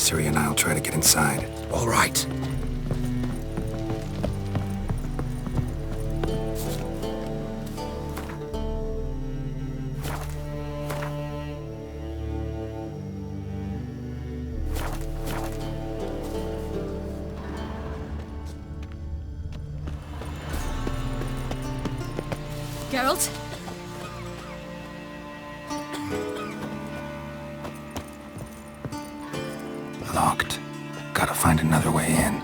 Ciri and I'll try to get inside. All right. Geralt? Locked. Gotta find another way in.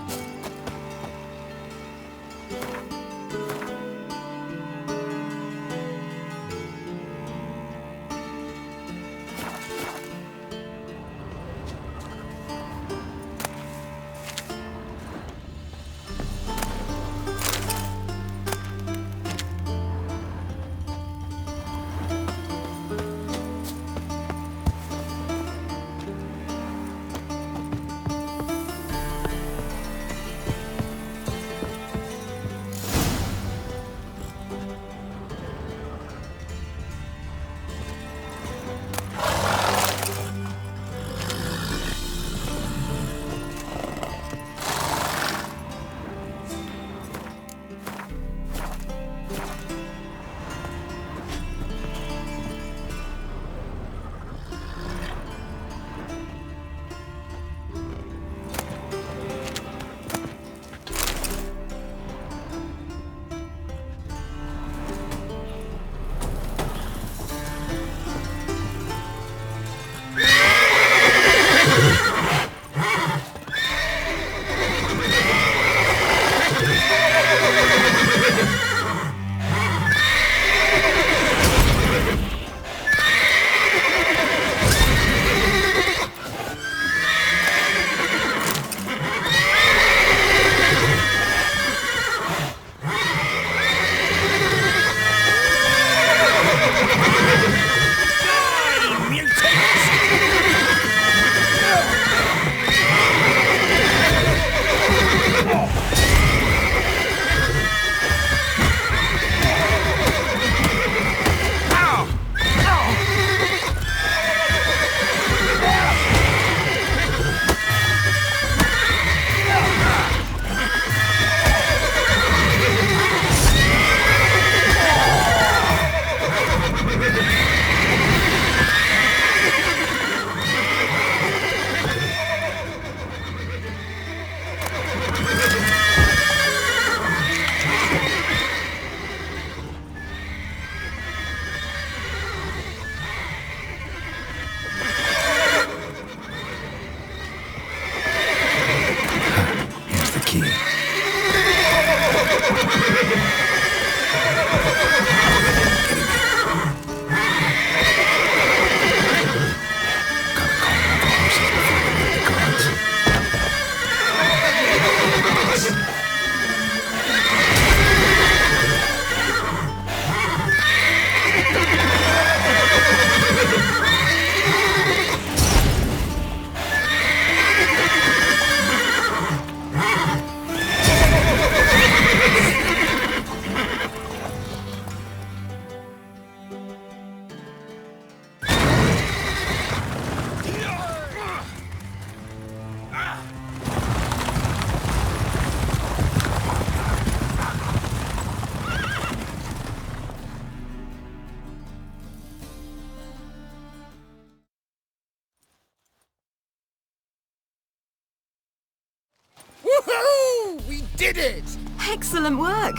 Woohoo! We did it! Excellent work!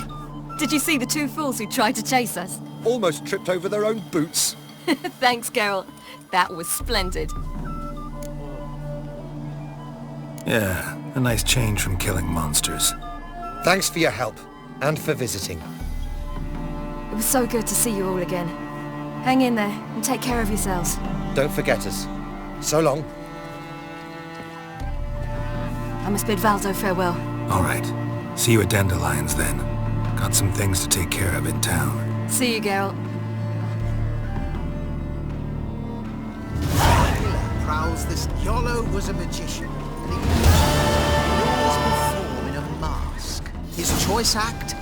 Did you see the two fools who tried to chase us? Almost tripped over their own boots. Thanks, Geralt. That was splendid. Yeah, a nice change from killing monsters. Thanks for your help, and for visiting. It was so good to see you all again. Hang in there, and take care of yourselves. Don't forget us. So long. I must bid Valdo farewell. All right. See you at Dandelions then. Got some things to take care of in town. See you, Geralt. Prowls this Yolo was a magician, and he used perform in a mask. His choice act?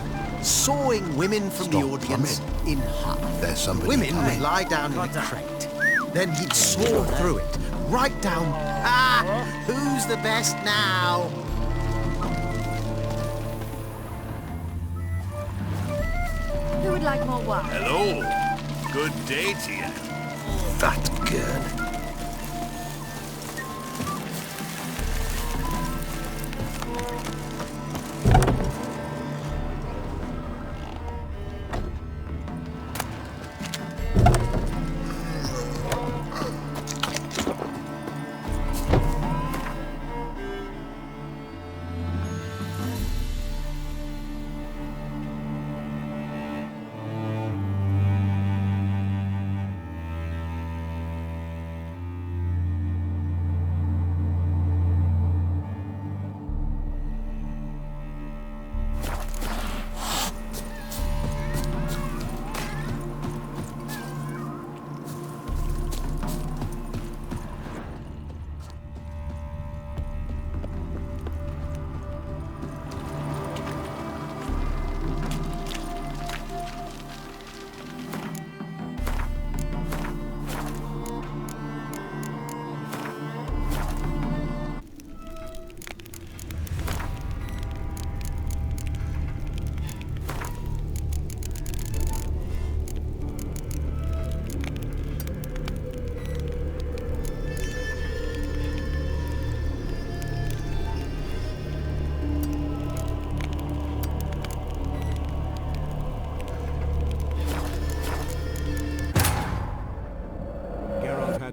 Sawing women from the audience in half. There's somebody Women coming. would lie down in a crate. Then he'd saw through it, right down. Ah, who's the best now? Who would like more wine? Hello. Good day to you. Fat girl.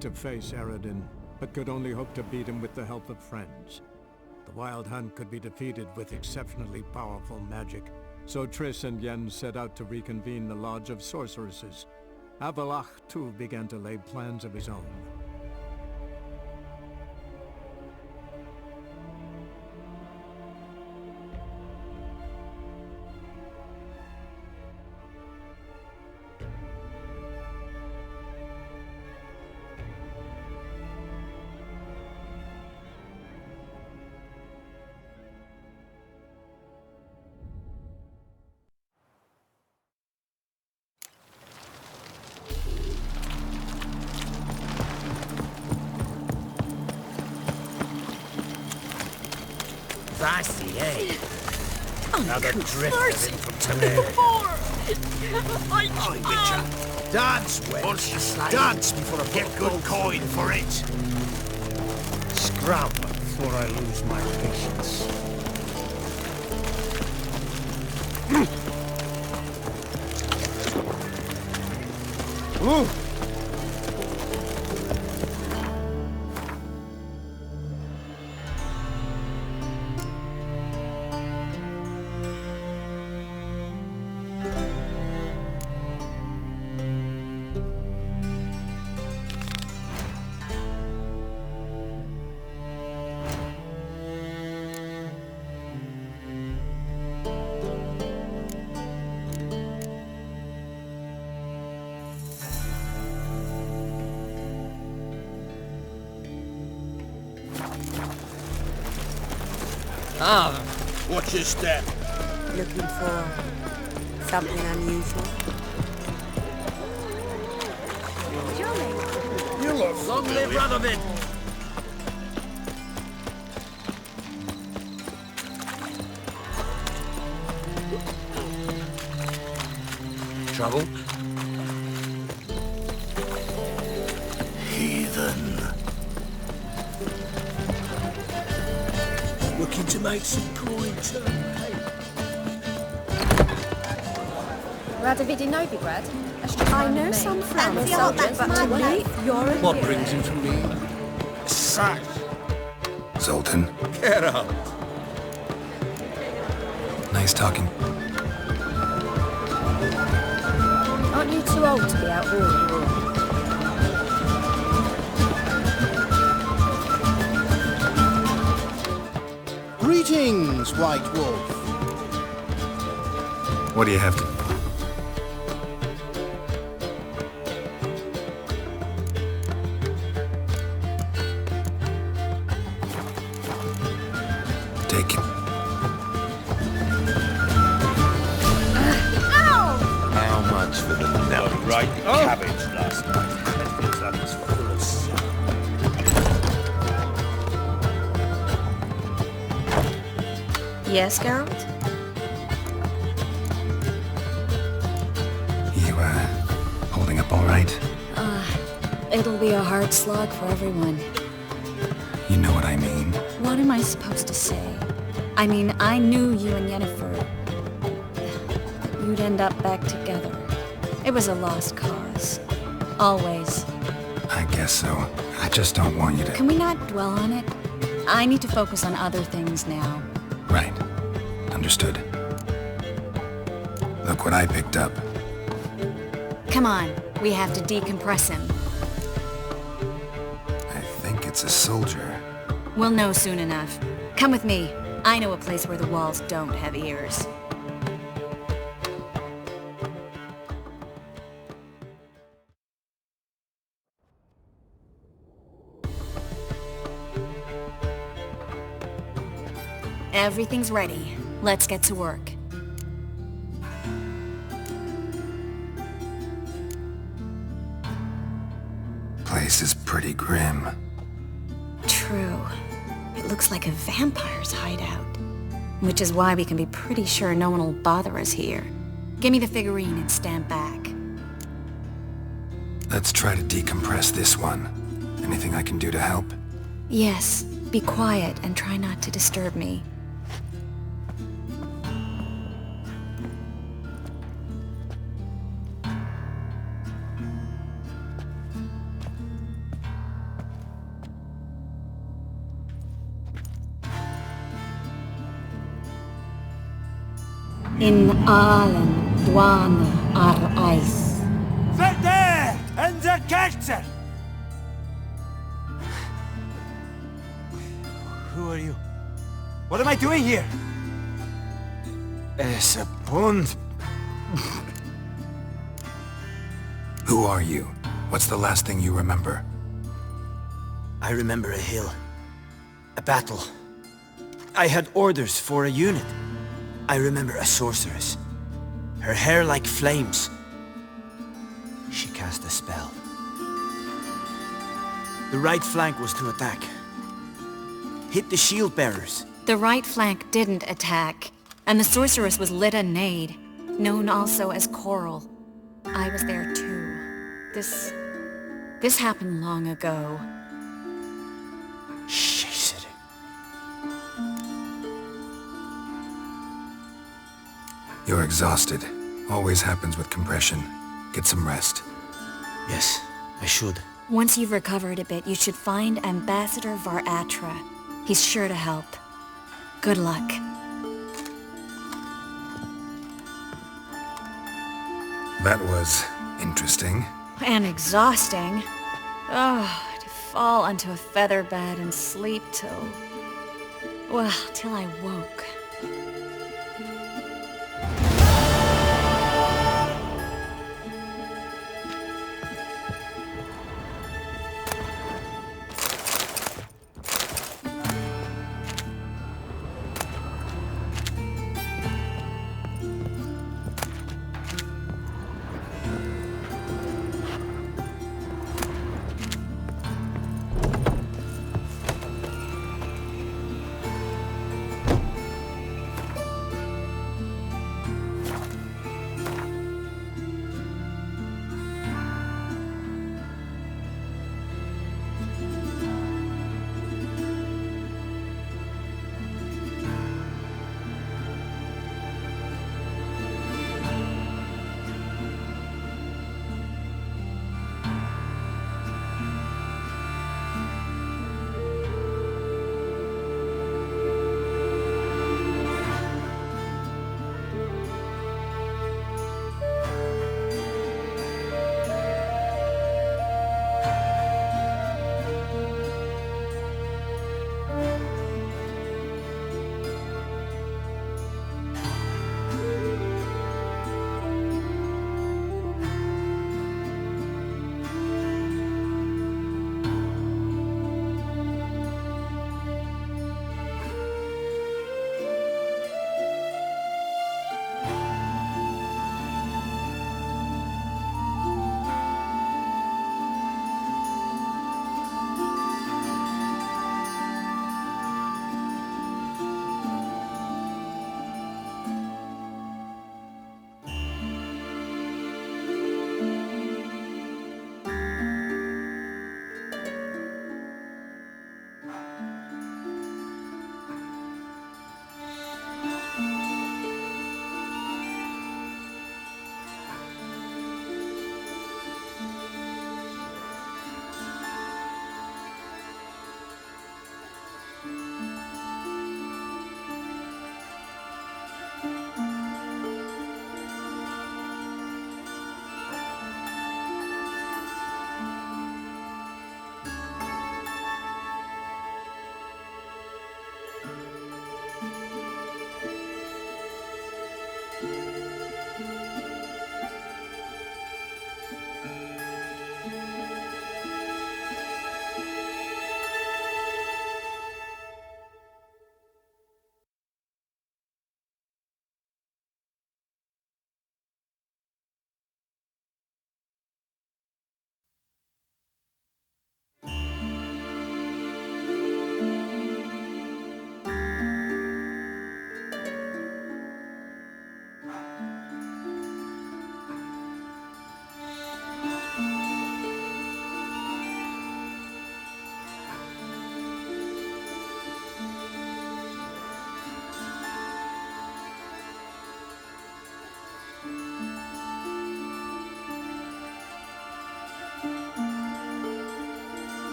To face Eredin, but could only hope to beat him with the help of friends. The Wild Hunt could be defeated with exceptionally powerful magic, so Triss and Yen set out to reconvene the Lodge of Sorceresses. Avalach, too, began to lay plans of his own. Fancy, eh? Another drift from Dance, wench. Dance before I Get good coin for it. Scrap before I lose my patience. Ooh. Ah, watch your step. Looking for something unusual? You look Long live Radovid. Trouble? Heathen. Looking to make some coin too. Radovid in Novigrad? I know some friends, soldiers, but to me, you're a What hero. brings him to me? sack. Zoltan, Geralt. nice talking. Aren't you too old to be out walking? Greetings, White Wolf. What do you have to... Take it. How much for the right cabbage last night? That feels like it's full of sun. Yes, Geralt? You, holding up all right? It'll be a hard slog for everyone. You know what I mean. What am I supposed to say? I mean, I knew you and Yennefer. That you'd end up back together. It was a lost cause. Always. I guess so. I just don't want you to... Can we not dwell on it? I need to focus on other things now. Right. Understood. Look what I picked up. Come on, we have to decompress him. I think it's a soldier. We'll know soon enough. Come with me. I know a place where the walls don't have ears. Everything's ready. Let's get to work. Place is pretty grim. True. It looks like a vampire's hideout. Which is why we can be pretty sure no one will bother us here. Give me the figurine and stand back. Let's try to decompress this one. Anything I can do to help? Yes, be quiet and try not to disturb me. In allen dwane ar eis. Verder and the Kaiser! Who are you? What am I doing here? Es a pond. Who are you? What's the last thing you remember? I remember a hill. A battle. I had orders for a unit. I remember a sorceress. Her hair like flames. She cast a spell. The right flank was to attack. Hit the shield bearers. The right flank didn't attack, and the sorceress was Lita Nade, known also as Coral. I was there too. This happened long ago. Shit. You're exhausted. Always happens with compression. Get some rest. Yes, I should. Once you've recovered a bit, you should find Ambassador Varatra. He's sure to help. Good luck. That was interesting. And exhausting. Oh, to fall onto a feather bed and sleep till I woke.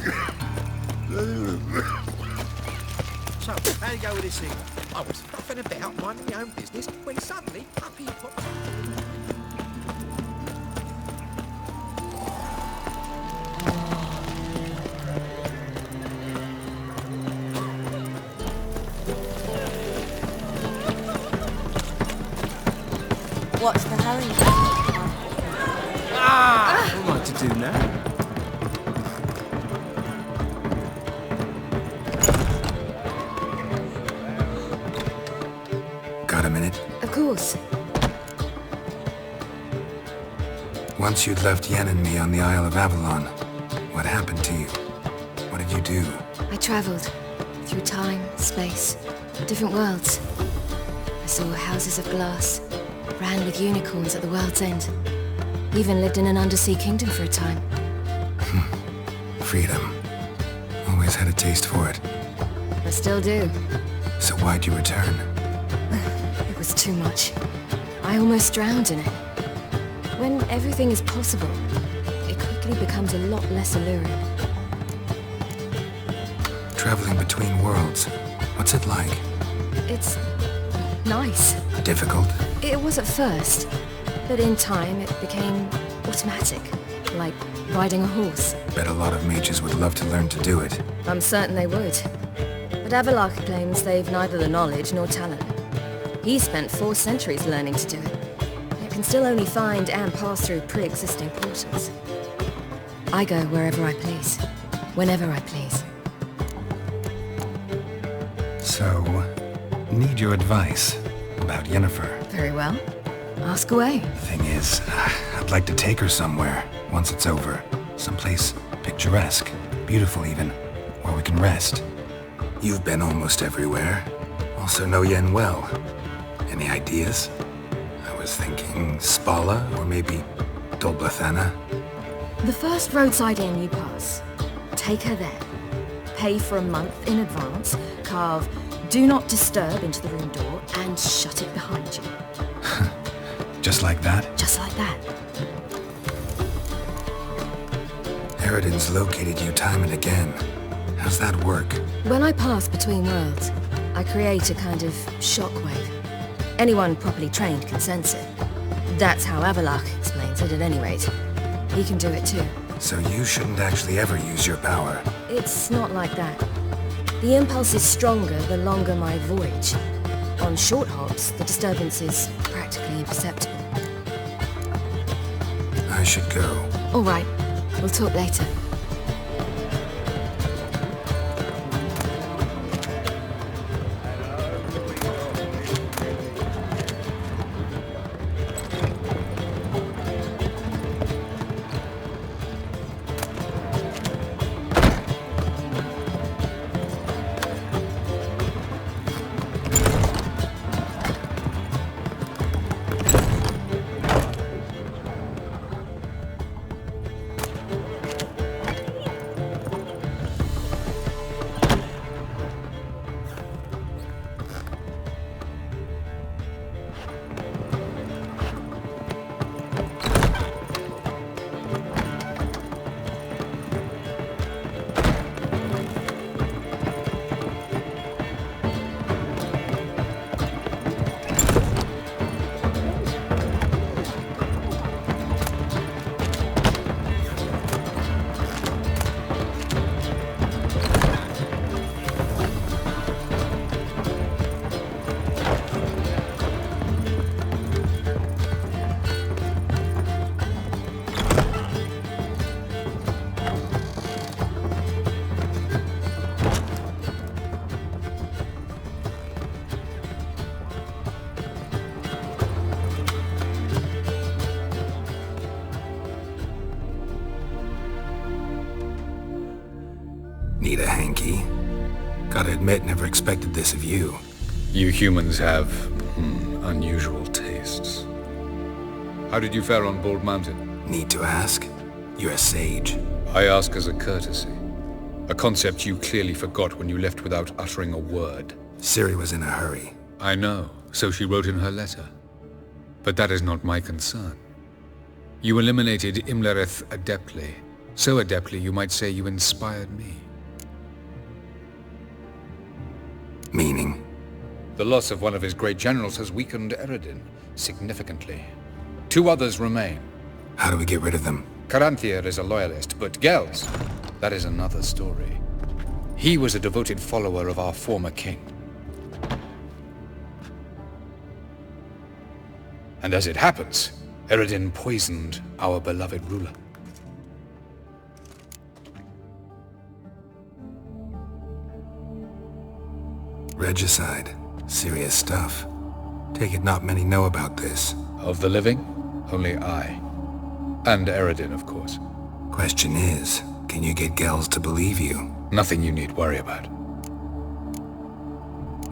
So, how do you go with this thing? I was faffing about minding my own business when suddenly up he popped. What's the hurry? What am I to do now? Got a minute? Of course. Once you'd left Yen and me on the Isle of Avalon, what happened to you? What did you do? I traveled through time, space, different worlds. I saw houses of glass, ran with unicorns at the world's end. Even lived in an undersea kingdom for a time. Freedom. Always had a taste for it. I still do. So why'd you return? It was too much. I almost drowned in it. When everything is possible, it quickly becomes a lot less alluring. Traveling between worlds. What's it like? It's nice. Difficult? It was at first, but in time it became automatic, like riding a horse. Bet a lot of mages would love to learn to do it. I'm certain they would. But Avalok claims they've neither the knowledge nor talent. He spent 4 centuries learning to do it, yet can still only find and pass through pre-existing portals. I go wherever I please, whenever I please. So, need your advice about Yennefer. Very well. Ask away. Thing is, I'd like to take her somewhere, once it's over. Someplace picturesque, beautiful even, where we can rest. You've been almost everywhere. Also know Yen well. Any ideas? I was thinking Spala, or maybe Dolblathana. The first roadside inn you pass, take her there. Pay for a month in advance, carve "Do Not Disturb" into the room door, and shut it behind you. Just like that? Just like that. Eridan's located you time and again. How's that work? When I pass between worlds, I create a kind of shockwave. Anyone properly trained can sense it. That's how Avalok explains it at any rate. He can do it too. So you shouldn't actually ever use your power. It's not like that. The impulse is stronger the longer my voyage. On short hops, the disturbance is practically imperceptible. I should go. All right, we'll talk later. Need a hanky? Gotta admit, never expected this of you. You humans have unusual tastes. How did you fare on Bald Mountain? Need to ask? You're a sage. I ask as a courtesy. A concept you clearly forgot when you left without uttering a word. Ciri was in a hurry. I know, so she wrote in her letter. But that is not my concern. You eliminated Imlerith adeptly, So adeptly, you might say you inspired me. Meaning? The loss of one of his great generals has weakened Eredin significantly. 2 others remain. How do we get rid of them? Caranthir is a loyalist, but Gels, that is another story. He was a devoted follower of our former king. And as it happens, Eredin poisoned our beloved ruler. Regicide. Serious stuff. Take it not many know about this. Of the living, only I. And Eredin, of course. Question is, can you get Gels to believe you? Nothing you need worry about.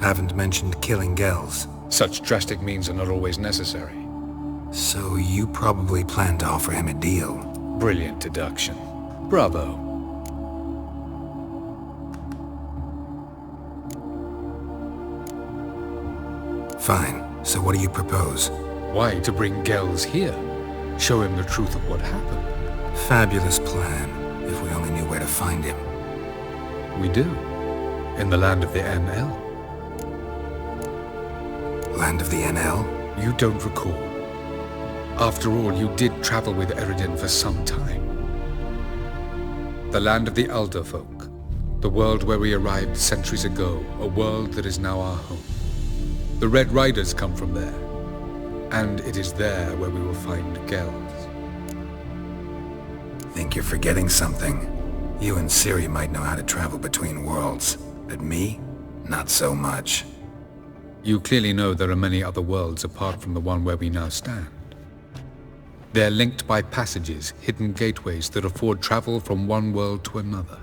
Haven't mentioned killing Gels. Such drastic means are not always necessary. So you probably plan to offer him a deal. Brilliant deduction. Bravo. Fine. So what do you propose? Why, to bring Gels here? Show him the truth of what happened. Fabulous plan, if we only knew where to find him. We do. In the land of the NL. Land of the NL? You don't recall. After all, you did travel with Eredin for some time. The land of the Elder Folk. The world where we arrived centuries ago. A world that is now our home. The Red Riders come from there. And it is there where we will find Gels. Think you're forgetting something. You and Ciri might know how to travel between worlds, but me? Not so much. You clearly know there are many other worlds apart from the one where we now stand. They're linked by passages, hidden gateways that afford travel from one world to another.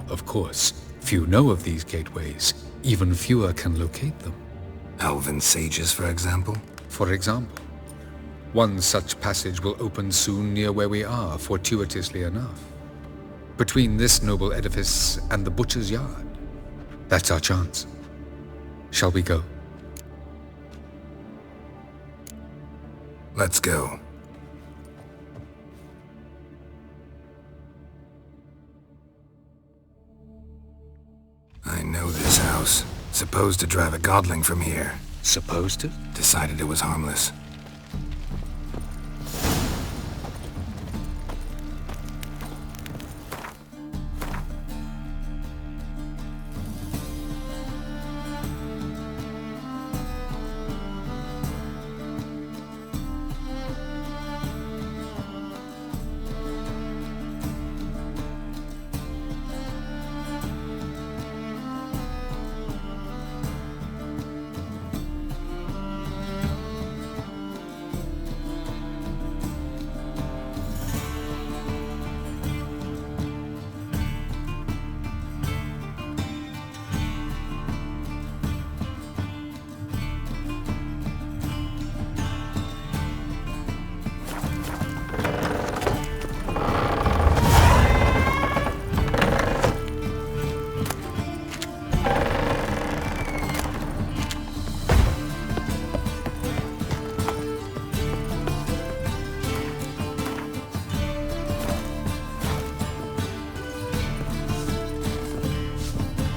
Of course, few know of these gateways. Even fewer can locate them. Elven sages, for example? For example. One such passage will open soon near where we are, fortuitously enough. Between this noble edifice and the butcher's yard. That's our chance. Shall we go? Let's go. I know this house. Supposed to drive a godling from here. Supposed to? Decided it was harmless.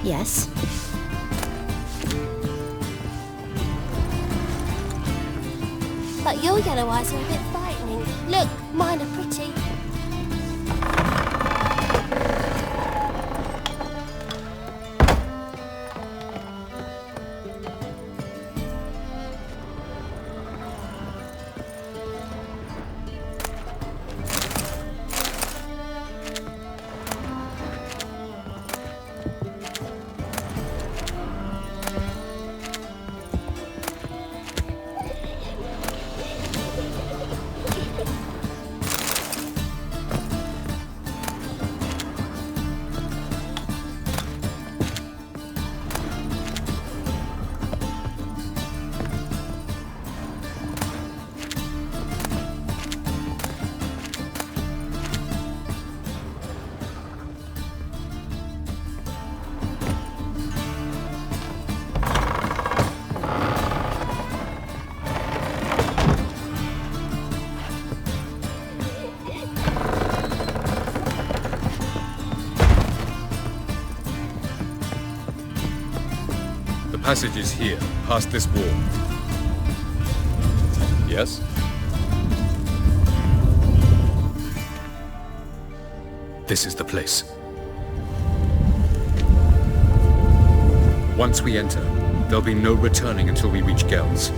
Yes. But your yellow eyes are a bit frightening. Look, mine are pretty. passage is here, past this wall. Yes? This is the place. Once we enter, there'll be no returning until we reach Gel's.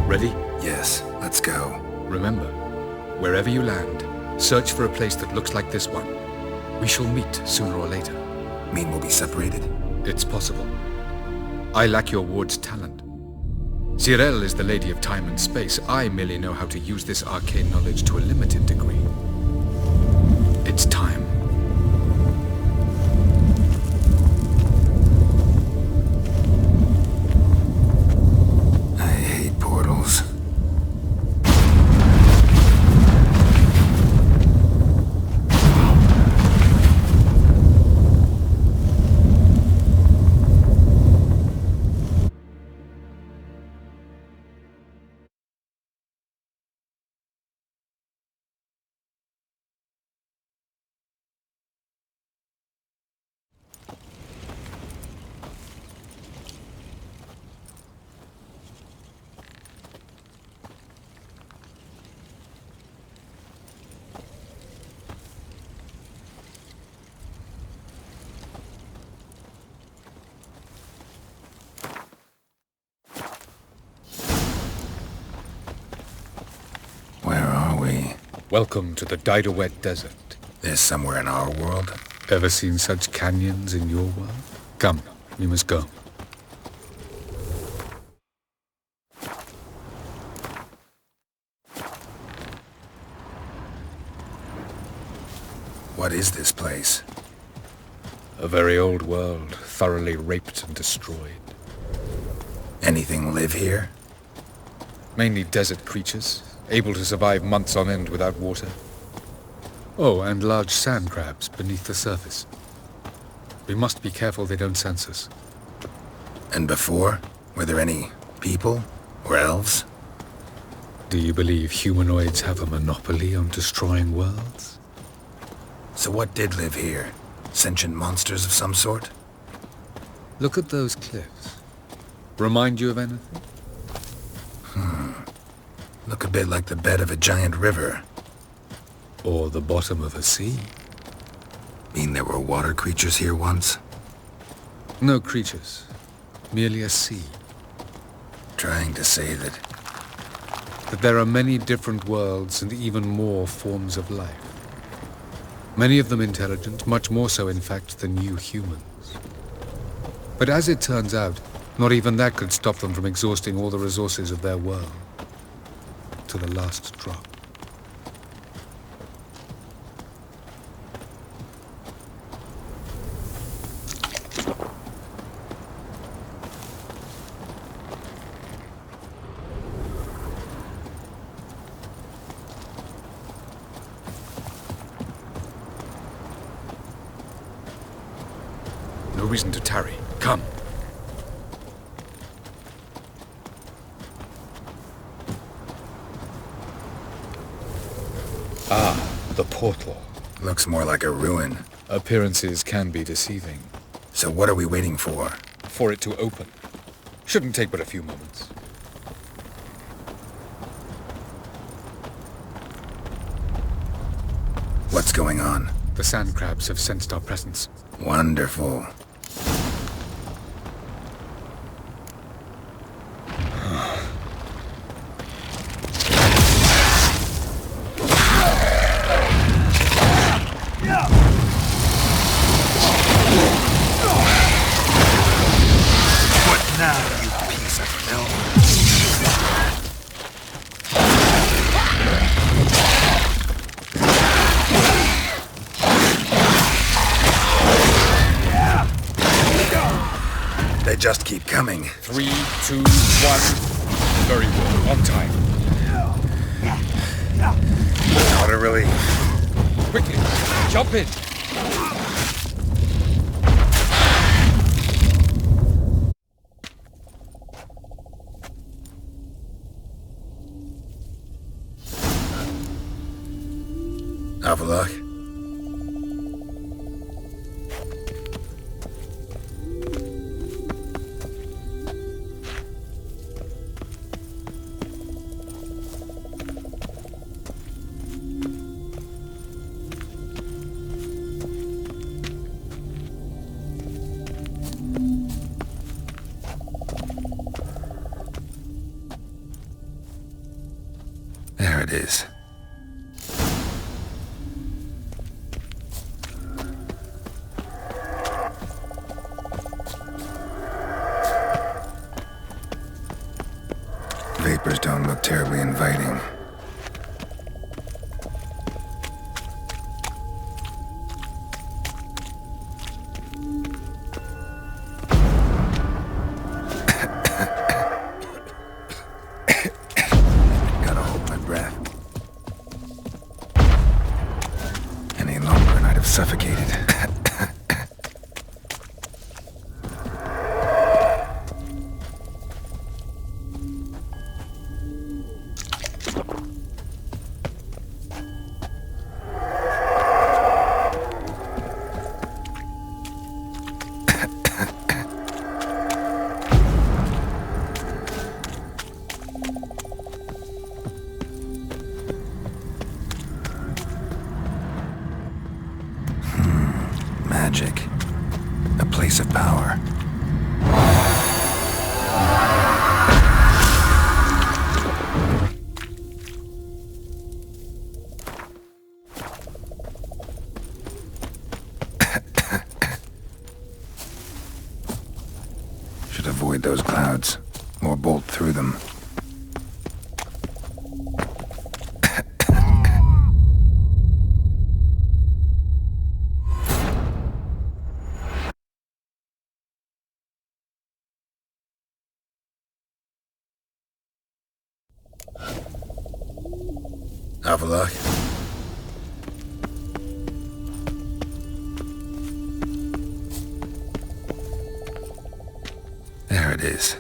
Ready? Yes, let's go. Remember, wherever you land, search for a place that looks like this one. We shall meet sooner or later. Mean we'll be separated? It's possible. I lack your ward's talent. Ciri is the lady of time and space. I merely know how to use this arcane knowledge to a limited degree. It's time. I hate portals. Where are we? Welcome to the Didowet Desert. This somewhere in our world? Ever seen such canyons in your world? Come, we must go. What is this place? A very old world, thoroughly raped and destroyed. Anything live here? Mainly desert creatures, able to survive months on end without water. Oh, and large sand crabs beneath the surface. We must be careful they don't sense us. And before? Were there any people? Or elves? Do you believe humanoids have a monopoly on destroying worlds? So what did live here? Sentient monsters of some sort? Look at those cliffs. Remind you of anything? Look a bit like the bed of a giant river. Or the bottom of a sea? Mean there were water creatures here once? No creatures. Merely a sea. Trying to say that... That there are many different worlds and even more forms of life. Many of them intelligent, much more so in fact than you humans. But as it turns out, not even that could stop them from exhausting all the resources of their world. To the last drop. No reason to tarry. Come. Ah, the portal. Looks more like a ruin. Appearances can be deceiving. So what are we waiting for? For it to open. Shouldn't take but a few moments. What's going on? The sand crabs have sensed our presence. Wonderful. They just keep coming. 3, 2, 1. Very well. On time. What a relief. Quickly, jump in. Avalok. it is. Vapors don't look terribly inviting. Gotta hold my breath. Any longer and I'd have suffocated. Magic. A place of power. Should avoid those clouds, or bolt through them. Have a look. There it is.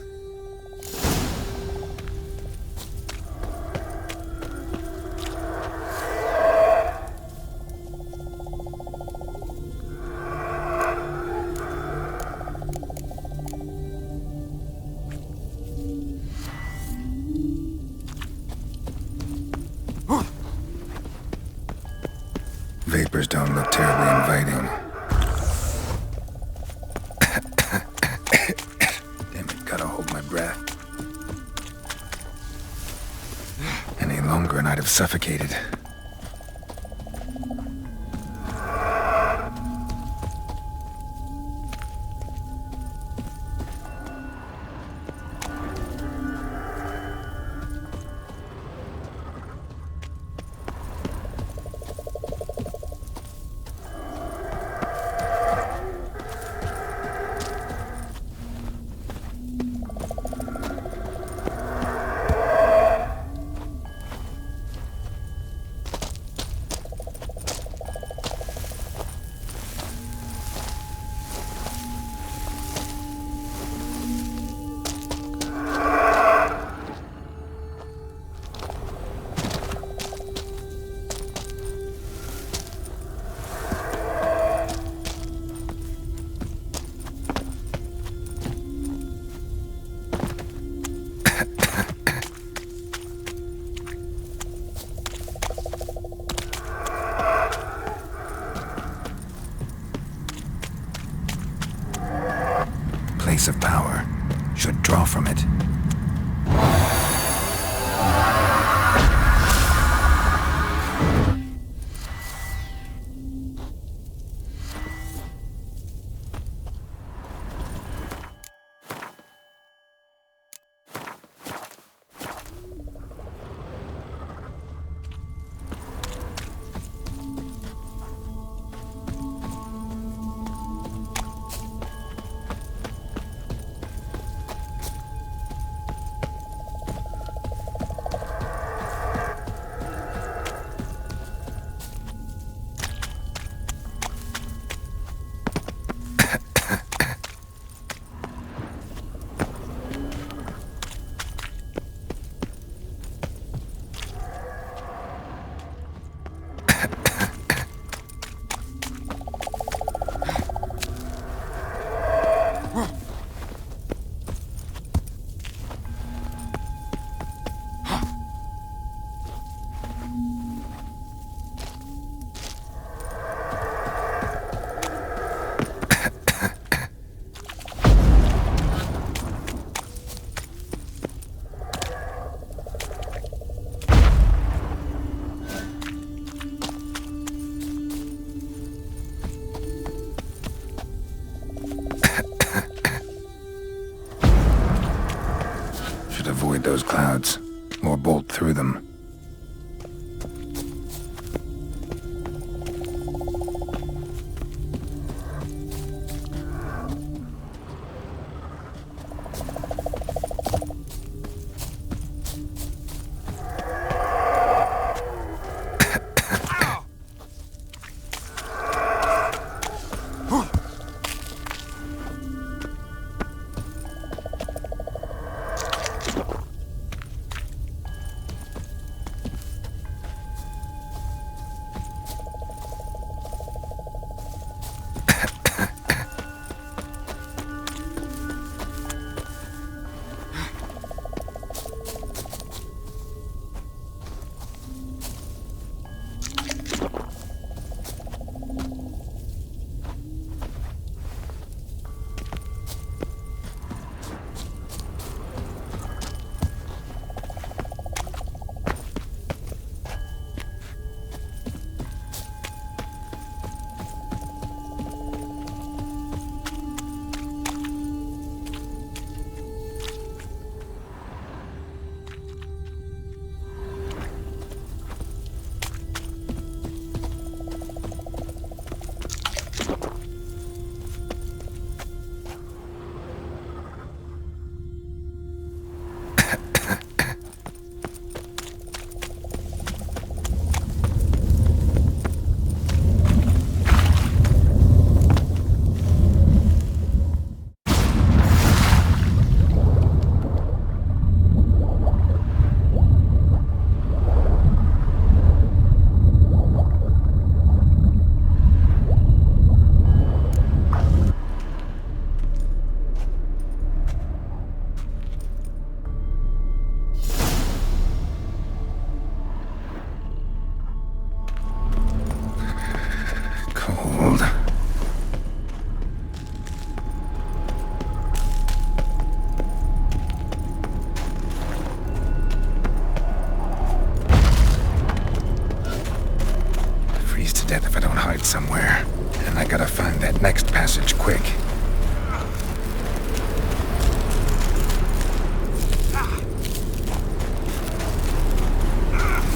Vapors don't look terribly inviting. Damn it, gotta hold my breath. Any longer and I'd have suffocated. Place of power. Should draw from it. avoid those clouds, or bolt through them. Somewhere, and I gotta find that next passage quick.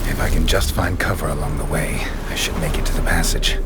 If I can just find cover along the way, I should make it to the passage.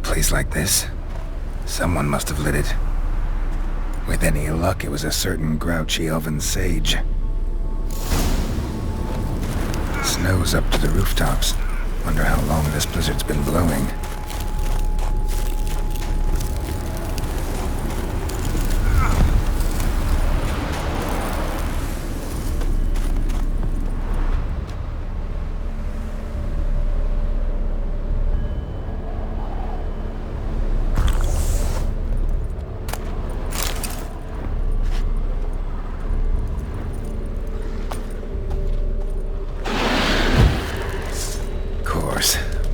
a place like this? Someone must have lit it. With any luck, it was a certain grouchy elven sage. Snow's up to the rooftops. Wonder how long this blizzard's been blowing.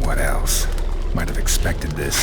What else? Might have expected this.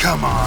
Come on.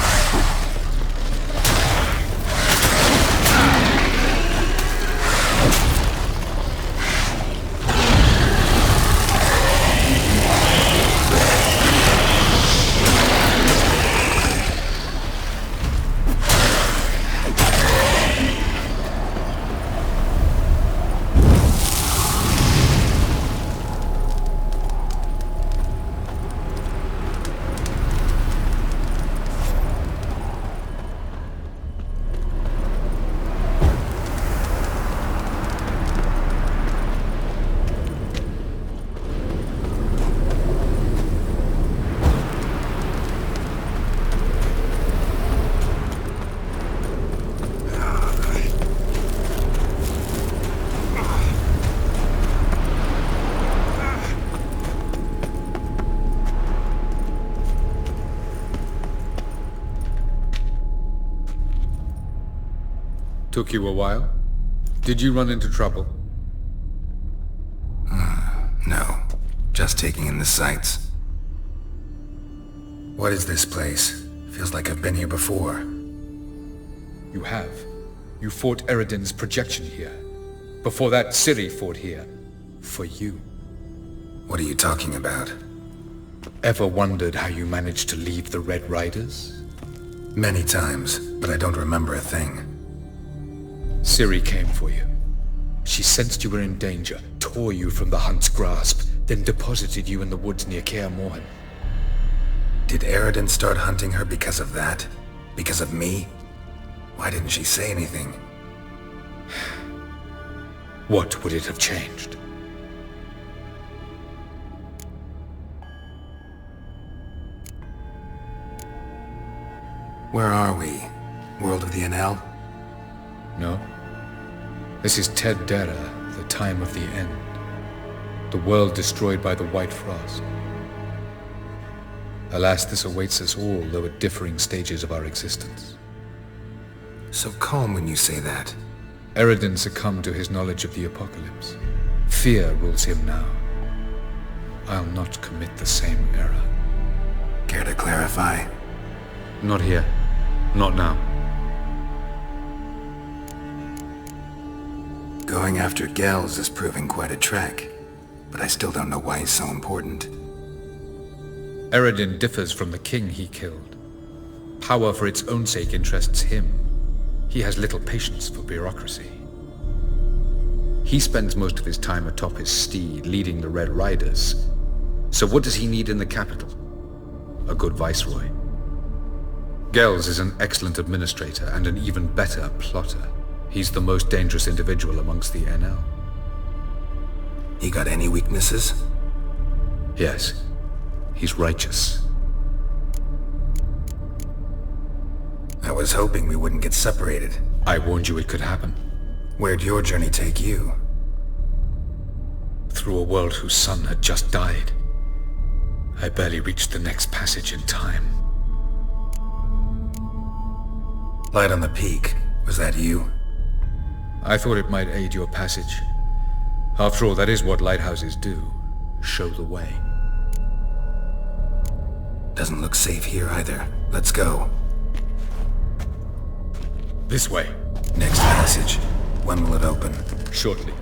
Took you a while? Did you run into trouble? No. Just taking in the sights. What is this place? Feels like I've been here before. You have. You fought Eredin's projection here. Before that, Ciri fought here. For you. What are you talking about? Ever wondered how you managed to leave the Red Riders? Many times, but I don't remember a thing. Ciri came for you. She sensed you were in danger, tore you from the Hunt's grasp, then deposited you in the woods near Kaer Morhen. Did Eredin start hunting her because of that? Because of me? Why didn't she say anything? What would it have changed? Where are we? World of the NL? No. This is Ted Dera, the time of the end. The world destroyed by the White Frost. Alas, this awaits us all, though at differing stages of our existence. So calm when you say that. Eredin succumbed to his knowledge of the apocalypse. Fear rules him now. I'll not commit the same error. Care to clarify? Not here. Not now. Going after Gels is proving quite a trek, but I still don't know why he's so important. Eredin differs from the king he killed. Power for its own sake interests him. He has little patience for bureaucracy. He spends most of his time atop his steed, leading the Red Riders. So what does he need in the capital? A good viceroy. Gels is an excellent administrator and an even better plotter. He's the most dangerous individual amongst the NL. He got any weaknesses? Yes. He's righteous. I was hoping we wouldn't get separated. I warned you it could happen. Where'd your journey take you? Through a world whose son had just died. I barely reached the next passage in time. Light on the peak. Was that you? I thought it might aid your passage. After all, that is what lighthouses do. Show the way. Doesn't look safe here either. Let's go. This way. Next passage. When will it open? Shortly.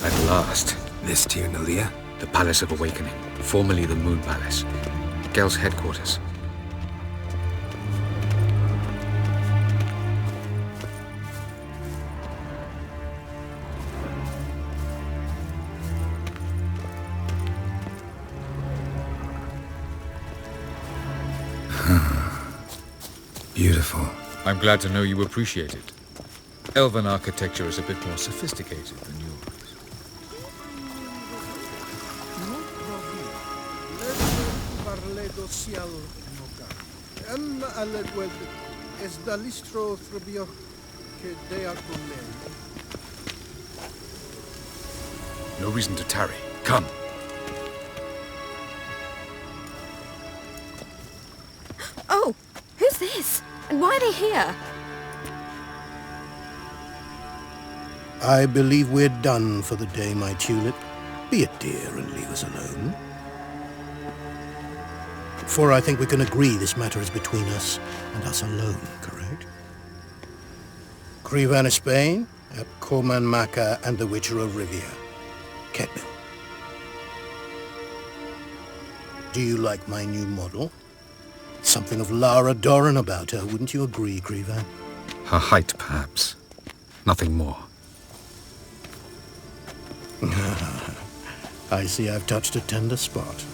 At last. This Tir Nalia? The Palace of Awakening, formerly the Moon Palace. Gel's headquarters. Beautiful. I'm glad to know you appreciate it. Elven architecture is a bit more sophisticated than yours. No reason to tarry. Come. Oh, who's this? And why are they here? I believe we're done for the day, my tulip. Be a dear and leave us alone. For I think we can agree this matter is between us and us alone, correct? Crivan of Spain, at Corman Maca and the Witcher of Rivia. Ketmil. Do you like my new model? Something of Lara Doran about her, wouldn't you agree, Crivan? Her height, perhaps. Nothing more. I see I've touched a tender spot.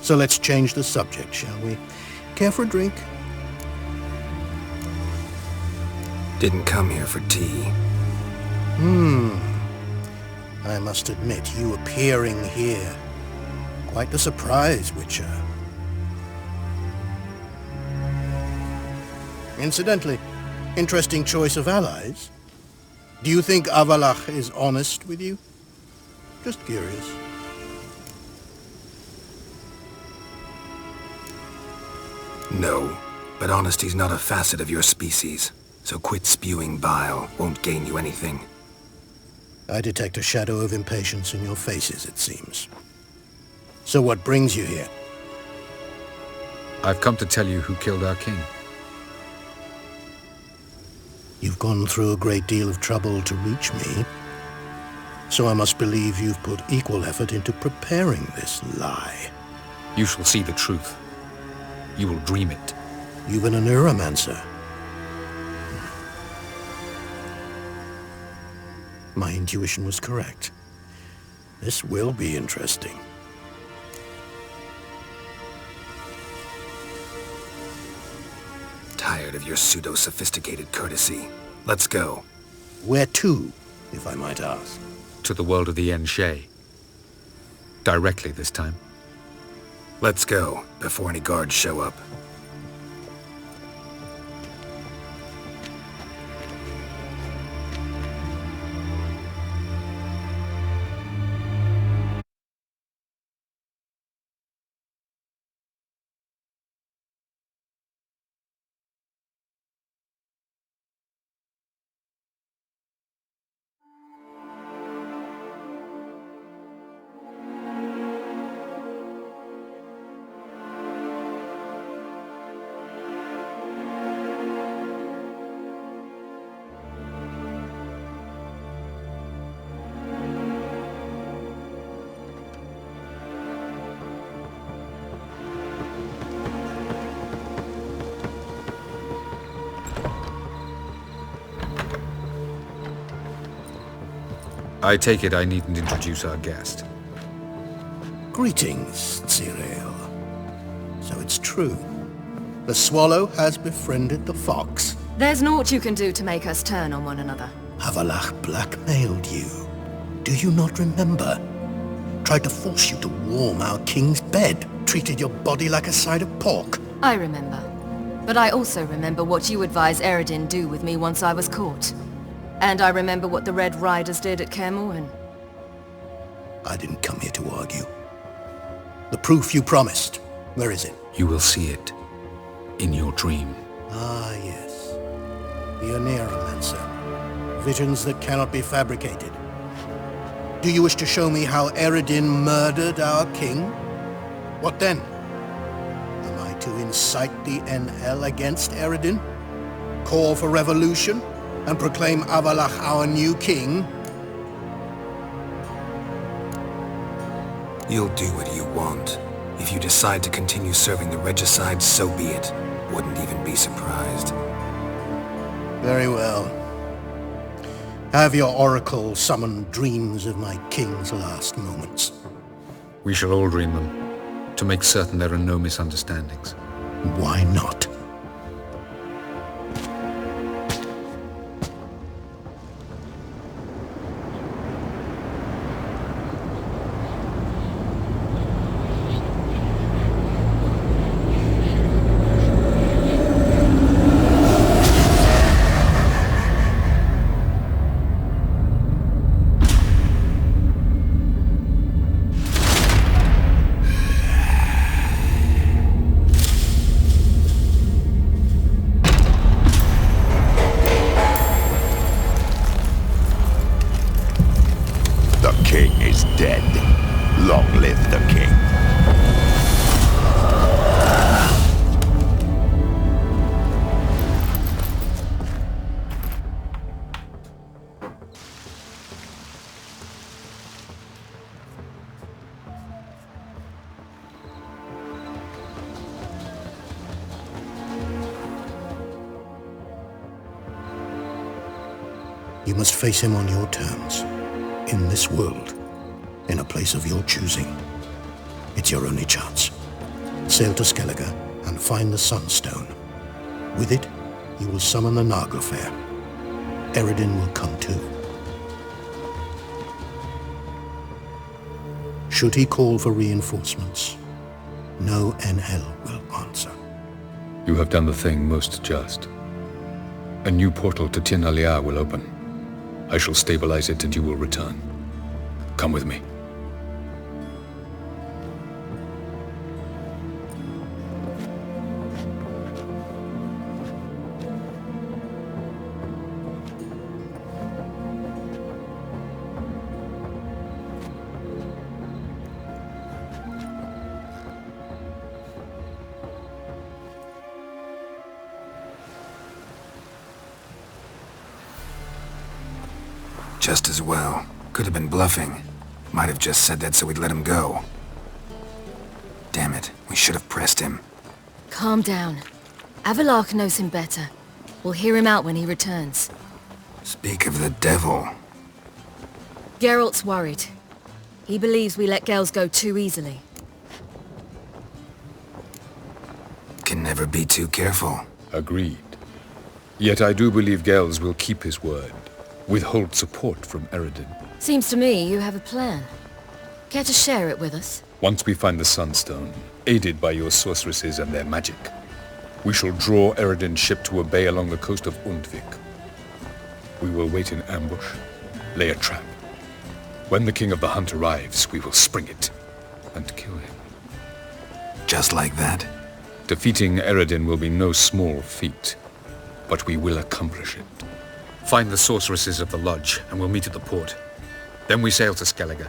So let's change the subject, shall we? Care for a drink? Didn't come here for tea. I must admit, you appearing here. Quite the surprise, Witcher. Incidentally, interesting choice of allies. Do you think Avalach is honest with you? Just curious. No, but honesty's not a facet of your species. So quit spewing bile. Won't gain you anything. I detect a shadow of impatience in your faces, it seems. So what brings you here? I've come to tell you who killed our king. You've gone through a great deal of trouble to reach me. So I must believe you've put equal effort into preparing this lie. You shall see the truth. You will dream it. You've been a neuromancer. My intuition was correct. This will be interesting. Tired of your pseudo-sophisticated courtesy. Let's go. Where to, if I might ask? To the world of the Enshe. Directly this time. Let's go, before any guards show up. I take it I needn't introduce our guest. Greetings, Ciri. So it's true. The swallow has befriended the fox. There's naught you can do to make us turn on one another. Avalach blackmailed you. Do you not remember? Tried to force you to warm our king's bed. Treated your body like a side of pork. I remember. But I also remember what you advised Eredin do with me once I was caught. And I remember what the Red Riders did at Kaer Morhen. I didn't come here to argue. The proof you promised, where is it? You will see it. In your dream. Ah, yes. The Aneromancer. Visions that cannot be fabricated. Do you wish to show me how Eredin murdered our king? What then? Am I to incite the NL against Eredin? Call for revolution? And proclaim Avalach our new king? You'll do what you want. If you decide to continue serving the regicide, so be it. Wouldn't even be surprised. Very well. Have your oracle summon dreams of my king's last moments. We shall all dream them, to make certain there are no misunderstandings. Why not? You must face him on your terms, in this world, in a place of your choosing. It's your only chance. Sail to Skellige and find the Sunstone. With it, you will summon the Naglfar. Eredin will come too. Should he call for reinforcements, no NL will answer. You have done the thing most just. A new portal to Tin Alia will open. I shall stabilize it and you will return. Come with me. Just as well. Could have been bluffing. Might have just said that so we'd let him go. Damn it, we should have pressed him. Calm down. Avalach knows him better. We'll hear him out when he returns. Speak of the devil. Geralt's worried. He believes we let girls go too easily. Can never be too careful. Agreed. Yet I do believe Gels will keep his word, withhold support from Eredin. Seems to me you have a plan. Care to share it with us? Once we find the Sunstone, aided by your sorceresses and their magic, we shall draw Eredin's ship to a bay along the coast of Undvik. We will wait in ambush, lay a trap. When the King of the Hunt arrives, we will spring it and kill him. Just like that? Defeating Eredin will be no small feat, but we will accomplish it. Find the sorceresses of the lodge, and we'll meet at the port. Then we sail to Skellige.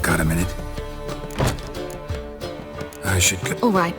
Got a minute? I should go. All right.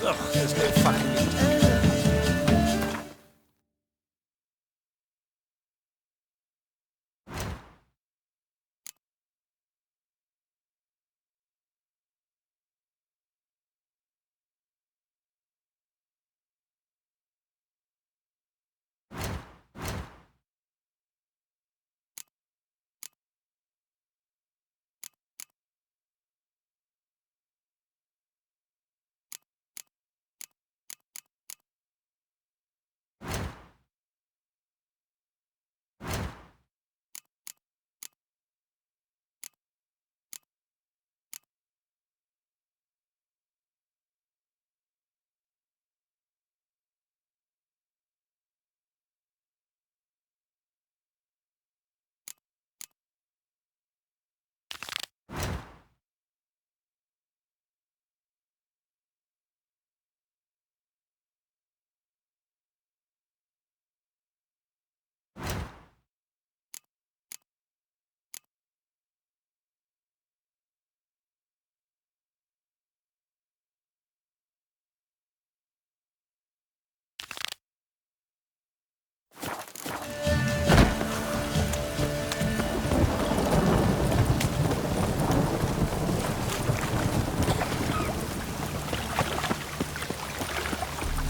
Ugh, there's no fucking need.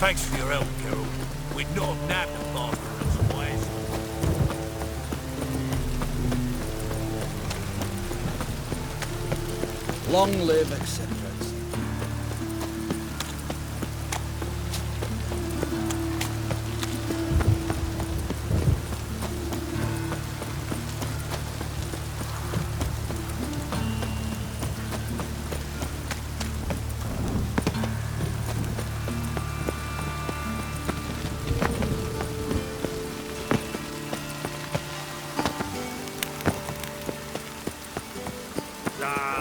Thanks for your help, Geralt. We'd not have nabbed the bastard otherwise. Long live, etc.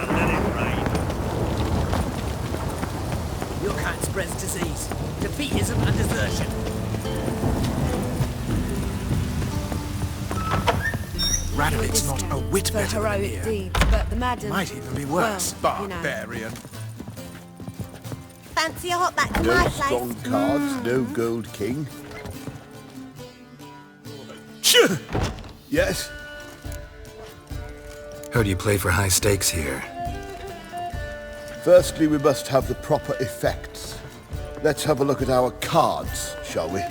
Let it rain. Your kind spreads disease, defeatism and desertion. Radovic's not a whit for better than heroic here. deeds, but the madam... Might even be worse. Well, you know. Barbarian. Fancy a hot back to No my place? strong cards, no gold king. Yes? Heard you play for high stakes here. Firstly, we must have the proper effects. Let's have a look at our cards, shall we?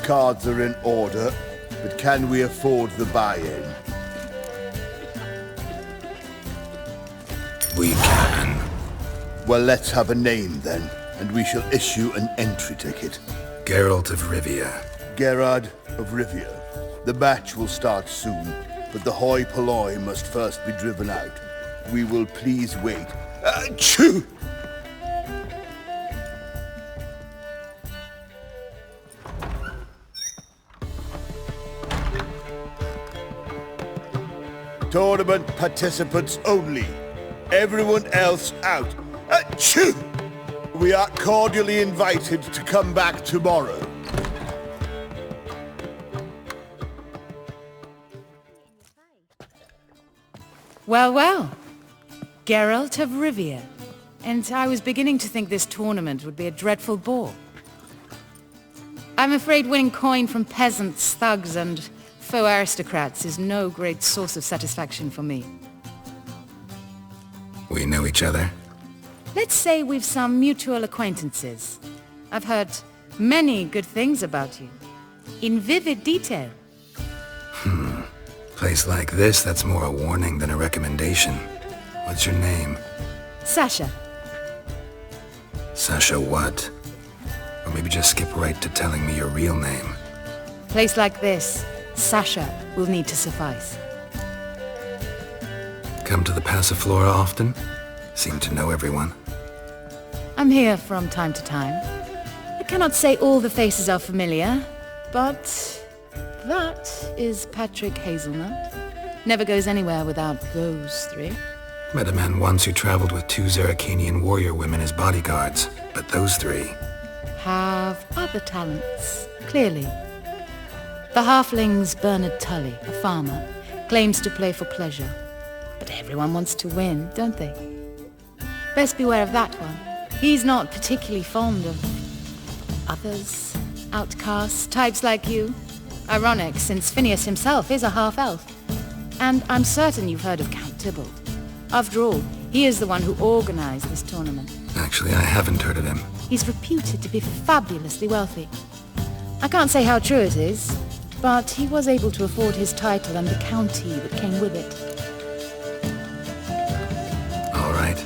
Cards are in order, but can we afford the buy-in? We can. Well, let's have a name then, and we shall issue an entry ticket. Geralt of Rivia. Geralt of Rivia. The match will start soon, but the hoi polloi must first be driven out. We will please wait. Achoo! Tournament participants only. Everyone else out. Achoo! We are cordially invited to come back tomorrow. Well, well. Geralt of Rivia. And I was beginning to think this tournament would be a dreadful bore. I'm afraid winning coin from peasants, thugs, and faux aristocrats is no great source of satisfaction for me. We know each other. Let's say we've some mutual acquaintances. I've heard many good things about you. In vivid detail. Place like this, that's more a warning than a recommendation. What's your name? Sasha. Sasha what? Or maybe just skip right to telling me your real name. Place like this, Sasha will need to suffice. Come to the Passiflora often? Seem to know everyone. I'm here from time to time. I cannot say all the faces are familiar, but that is Patrick Hazelnut. Never goes anywhere without those three. Met a man once who traveled with 2 Zeracanian warrior women as bodyguards, but those 3... have other talents, clearly. The halfling's Bernard Tully, a farmer, claims to play for pleasure. But everyone wants to win, don't they? Best beware of that one. He's not particularly fond of others, outcasts, types like you. Ironic, since Phineas himself is a half-elf. And I'm certain you've heard of Count Tybalt. After all, he is the one who organized this tournament. Actually, I haven't heard of him. He's reputed to be fabulously wealthy. I can't say how true it is, but he was able to afford his title and the county that came with it. All right.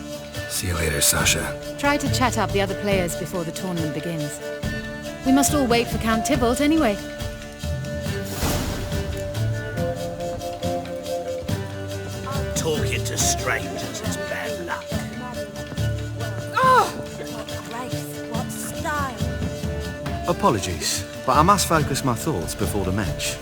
See you later, Sasha. Try to chat up the other players before the tournament begins. We must all wait for Count Tybalt anyway. Talking to strangers is bad luck. Oh! What grace, what style. Apologies, but I must focus my thoughts before the match.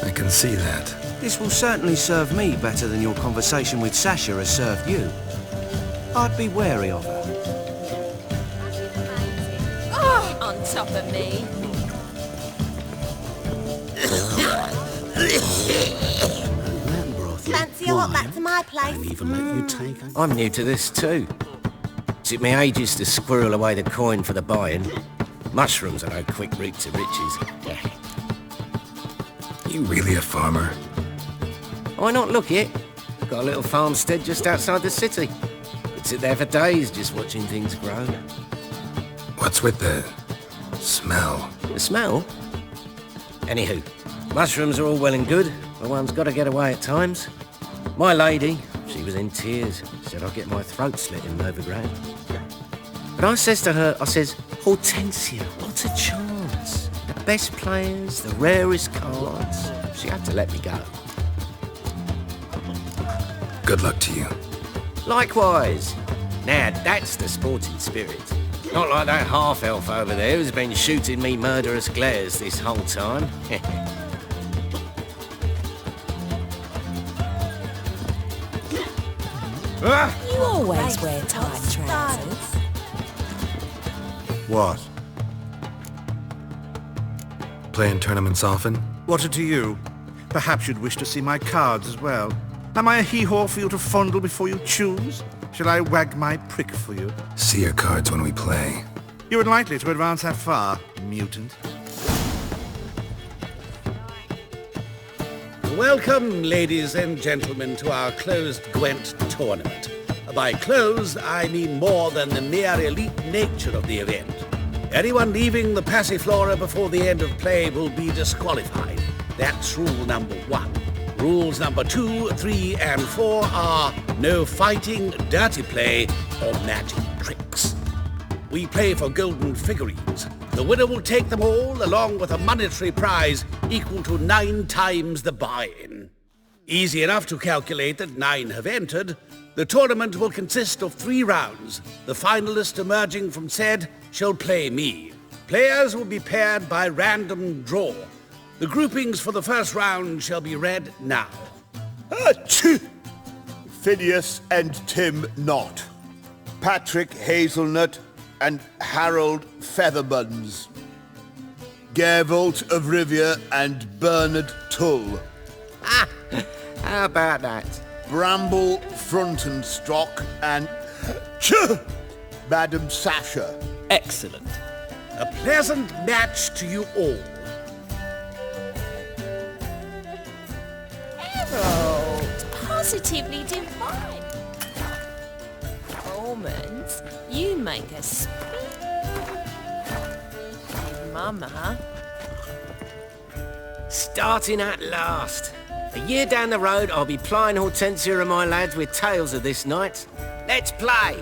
I can see that. This will certainly serve me better than your conversation with Sasha has served you. I'd be wary of her. Oh, on top of me. Fancy I walk back to my place? I'm new to this too. Took me ages to squirrel away the coin for the buy-in. Mushrooms are no quick route to riches. You really a farmer? Why not look it? Got a little farmstead just outside the city. Could sit there for days just watching things grow. What's with the smell? The smell? Anywho, mushrooms are all well and good, but one's got to get away at times. My lady, she was in tears, said I'd get my throat slit in overground. But I says to her, Hortensia, what a chance. The best players, the rarest cards. She had to let me go. Good luck to you. Likewise. Now, that's the sporting spirit. Not like that half-elf over there who's been shooting me murderous glares this whole time. You always wear tight trousers. What? Playing tournaments often? What to you? Perhaps you'd wish to see my cards as well. Am I a hee-haw for you to fondle before you choose? Shall I wag my prick for you? See your cards when we play. You're unlikely to advance that far, mutant. Welcome, ladies and gentlemen, to our closed Gwent tournament. By closed, I mean more than the mere elite nature of the event. Anyone leaving the Passiflora before the end of play will be disqualified. That's rule number 1. Rules number 2, 3, and 4 are no fighting, dirty play, or magic tricks. We play for golden figurines. The winner will take them all, along with a monetary prize equal to 9 times the buy-in. Easy enough to calculate that 9 have entered. The tournament will consist of 3 rounds. The finalist emerging from said shall play me. Players will be paired by random draw. The groupings for the first round shall be read now. Achoo! Phineas and Tim Knott. Patrick Hazelnut and Harold Featherbuns. Geralt of Rivia and Bernard Tull. How about that? Bramble Frontenstock and Madam Sasha. Excellent. A pleasant match to you all. Geralt, positively divine. Almonds, you make a Mama. Starting at last. A year down the road, I'll be plying Hortensia and my lads with tales of this night. Let's play!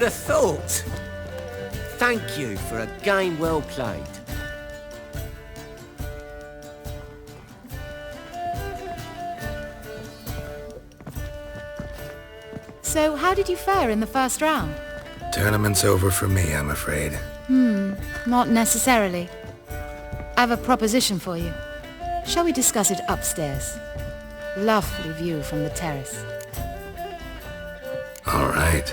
would have thought? Thank you for a game well played. So, how did you fare in the first round? Tournament's over for me, I'm afraid. Not necessarily. I have a proposition for you. Shall we discuss it upstairs? Lovely view from the terrace. All right.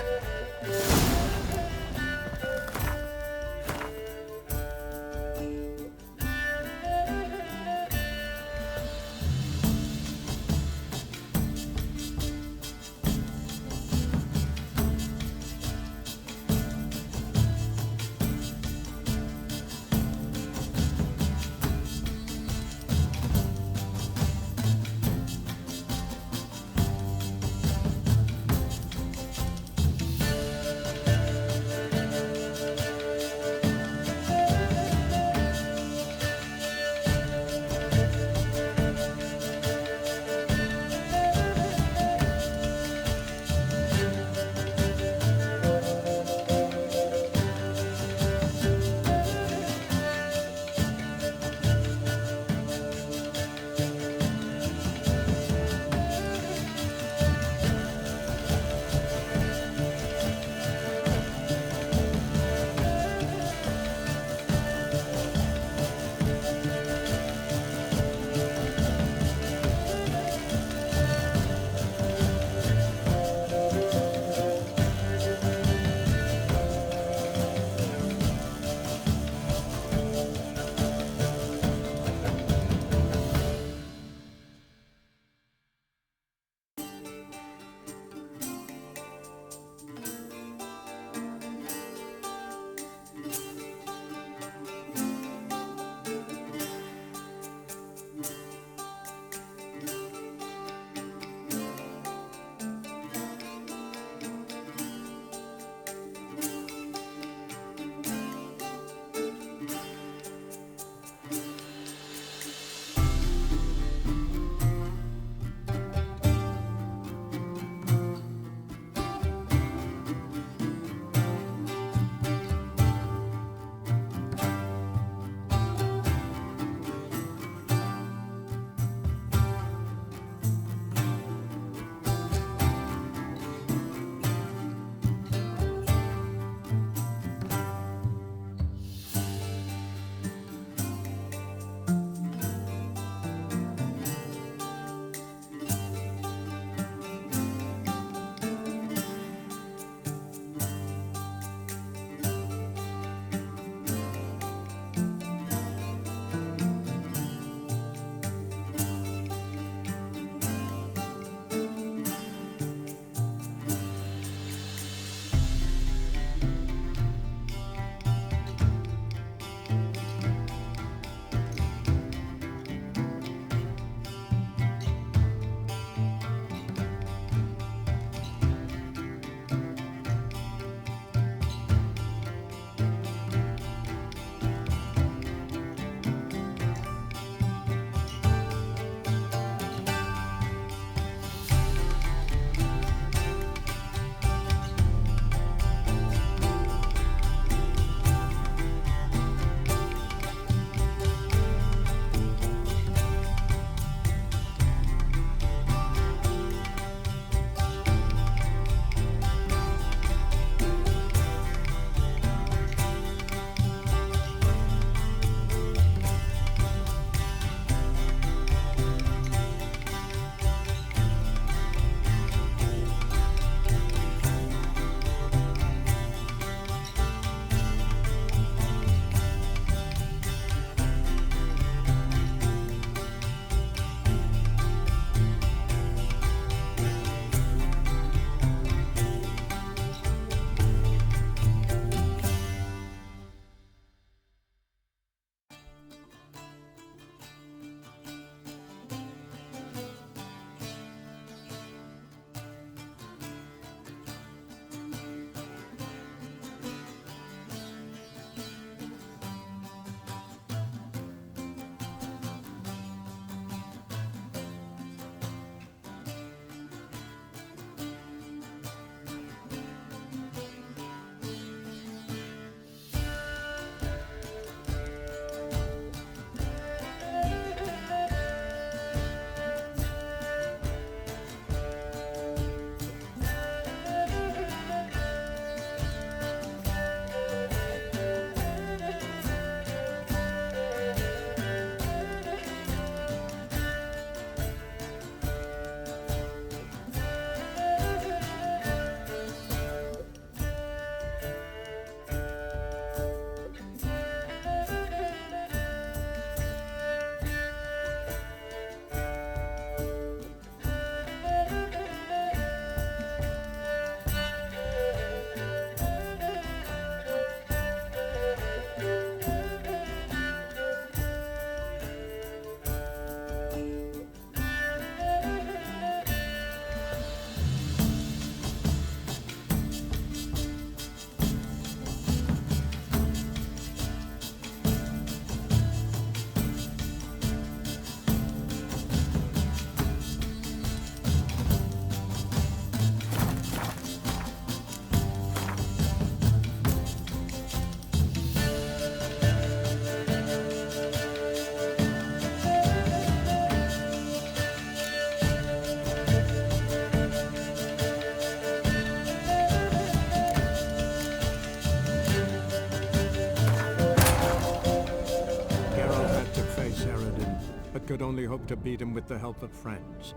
only hope to beat him with the help of friends.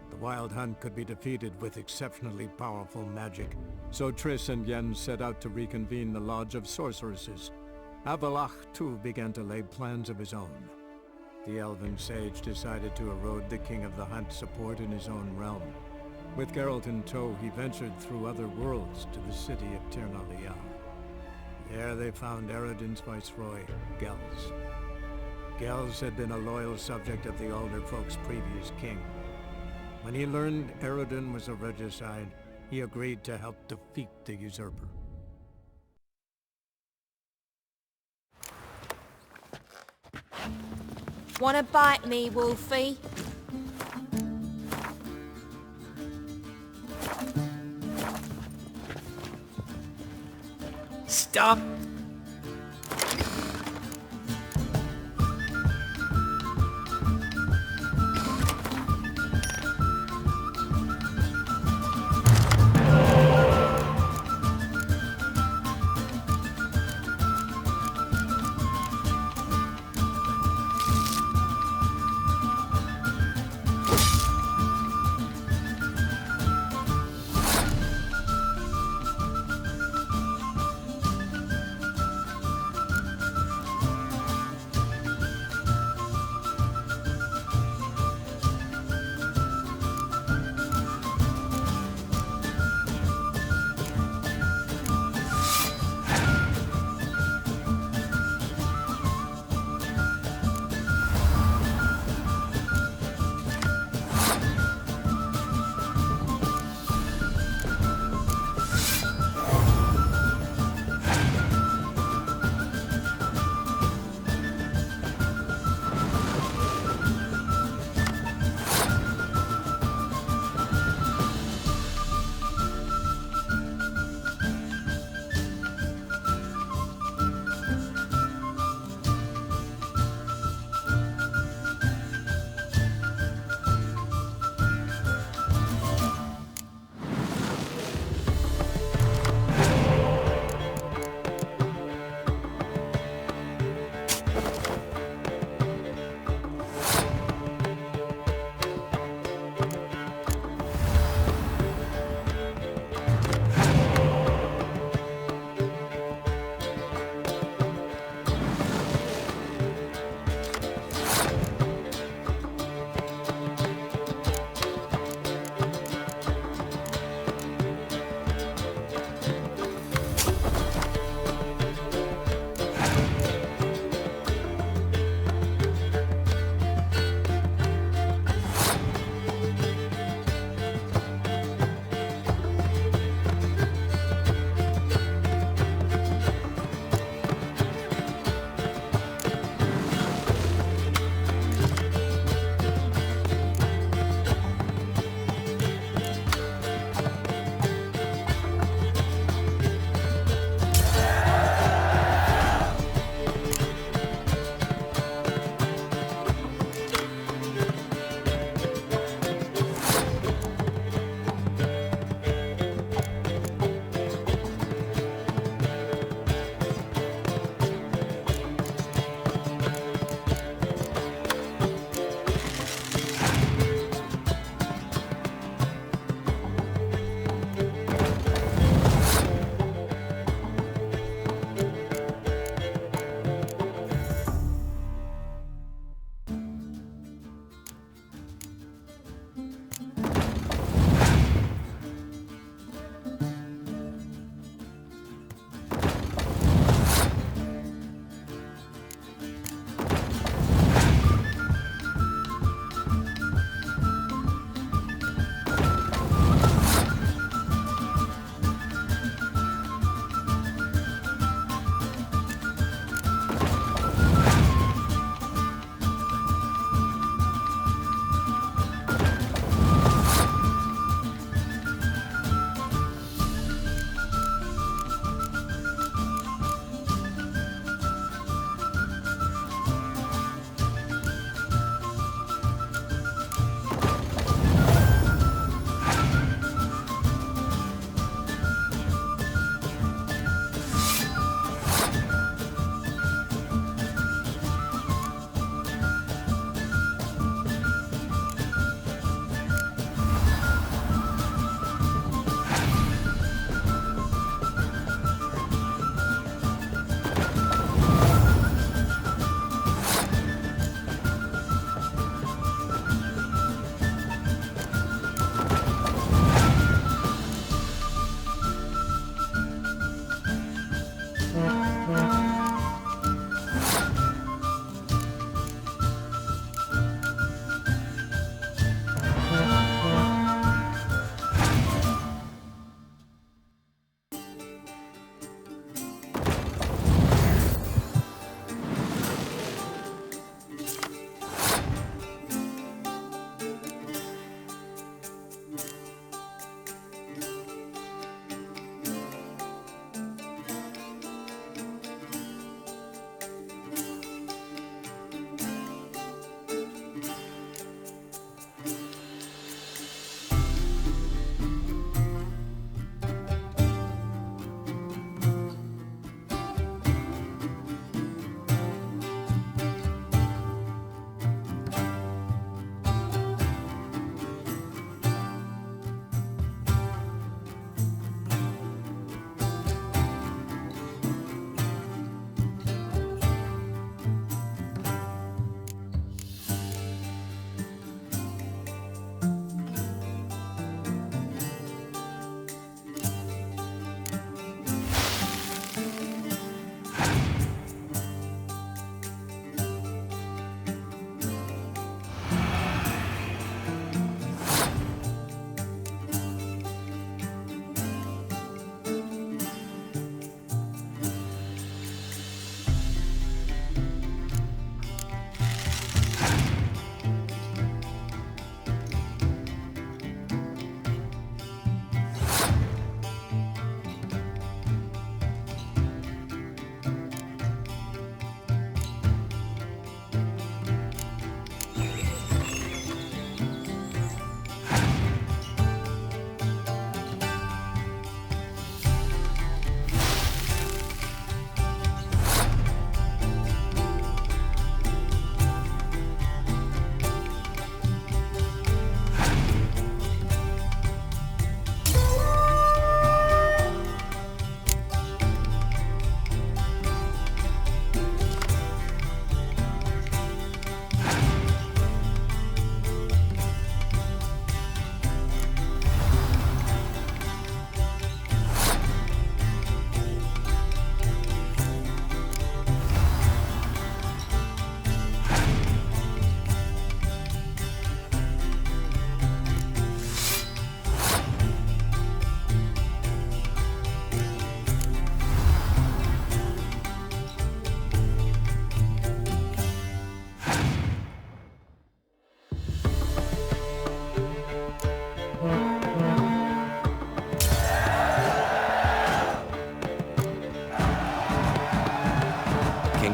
The Wild Hunt could be defeated with exceptionally powerful magic, so Triss and Yen set out to reconvene the Lodge of Sorceresses. Avallac'h, too, began to lay plans of his own. The elven sage decided to erode the King of the Hunt's support in his own realm. With Geralt in tow, he ventured through other worlds to the city of Tir na Lial. There they found Eredin's viceroy, Gels. Gels had been a loyal subject of the Alderfolk's previous king. When he learned Eredin was a regicide, he agreed to help defeat the usurper. Wanna bite me, Wolfie? Stop!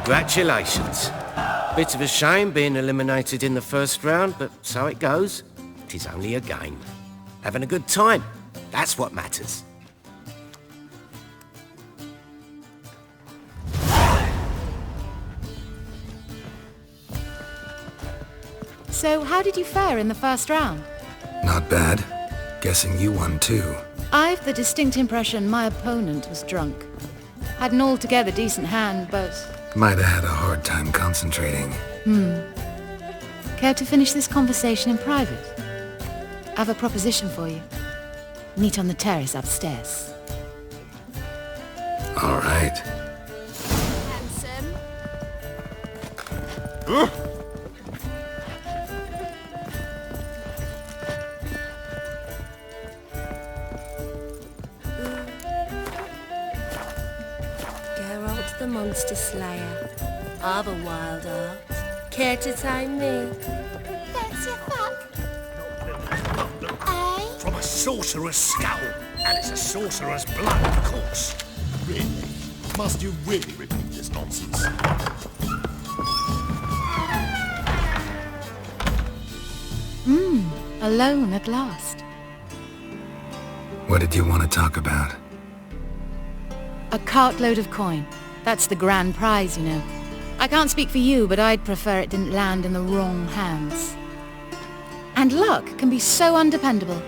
Congratulations. Bit of a shame being eliminated in the first round, but so it goes. 'Tis only a game. Having a good time. That's what matters. So, how did you fare in the first round? Not bad. Guessing you won too. I've the distinct impression my opponent was drunk. Had an altogether decent hand, but... Might have had a hard time concentrating. Care to finish this conversation in private? I have a proposition for you. Meet on the terrace upstairs. All right. Handsome. Geralt the Monster Slayer. I've a wild art. Care to tame me? That's your fuck. From a sorcerer's skull. And it's a sorcerer's blood, of course. Really? Must you really repeat this nonsense? Alone at last. What did you want to talk about? A cartload of coin. That's the grand prize, you know. I can't speak for you, but I'd prefer it didn't land in the wrong hands. And luck can be so undependable.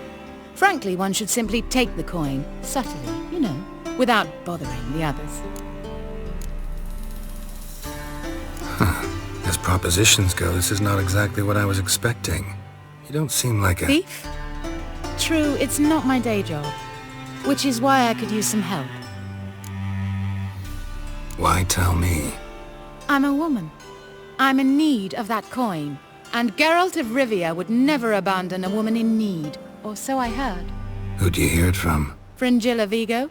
Frankly, one should simply take the coin, subtly, you know, without bothering the others. As propositions go, this is not exactly what I was expecting. You don't seem like a... Thief? True, it's not my day job, which is why I could use some help. Why tell me? I'm a woman. I'm in need of that coin, and Geralt of Rivia would never abandon a woman in need, or so I heard. Who'd you hear it from? Fringilla Vigo?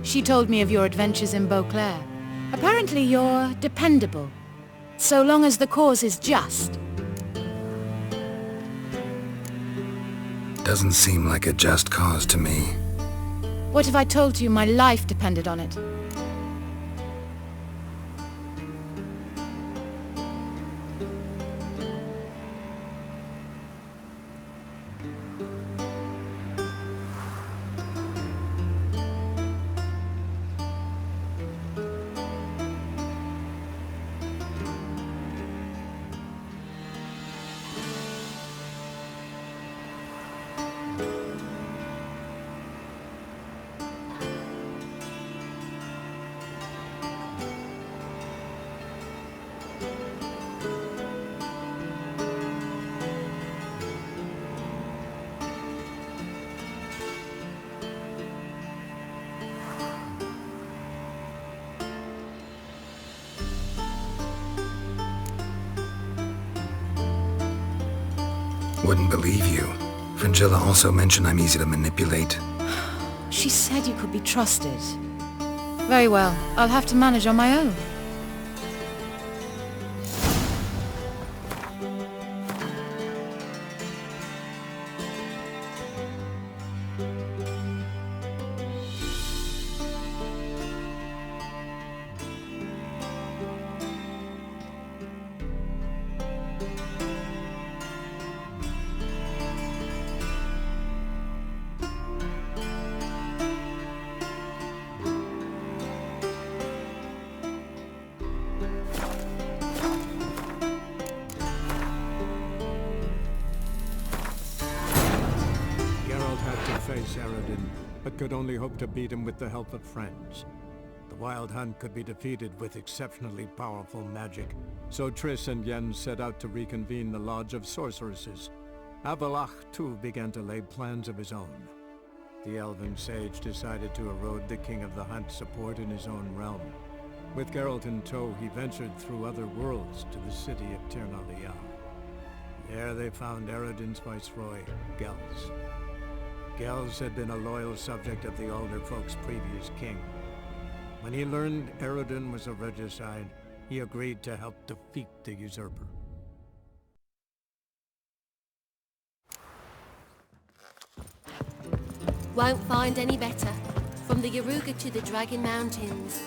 She told me of your adventures in Beauclair. Apparently you're dependable, so long as the cause is just. Doesn't seem like a just cause to me. What if I told you my life depended on it? Wouldn't believe you. Fringilla also mentioned I'm easy to manipulate. She said you could be trusted. Very well. I'll have to manage on my own. Face Eredin, but could only hope to beat him with the help of friends. The Wild Hunt could be defeated with exceptionally powerful magic, so Triss and Yen set out to reconvene the Lodge of Sorceresses. Avalach, too, began to lay plans of his own. The elven sage decided to erode the King of the Hunt's support in his own realm. With Geralt in tow, he ventured through other worlds to the city of Tir na Lial. There they found Eredin's viceroy, Gels. Gels had been a loyal subject of the Alder Folk's previous king. When he learned Eredin was a regicide, he agreed to help defeat the usurper. Won't find any better. From the Yaruga to the Dragon Mountains.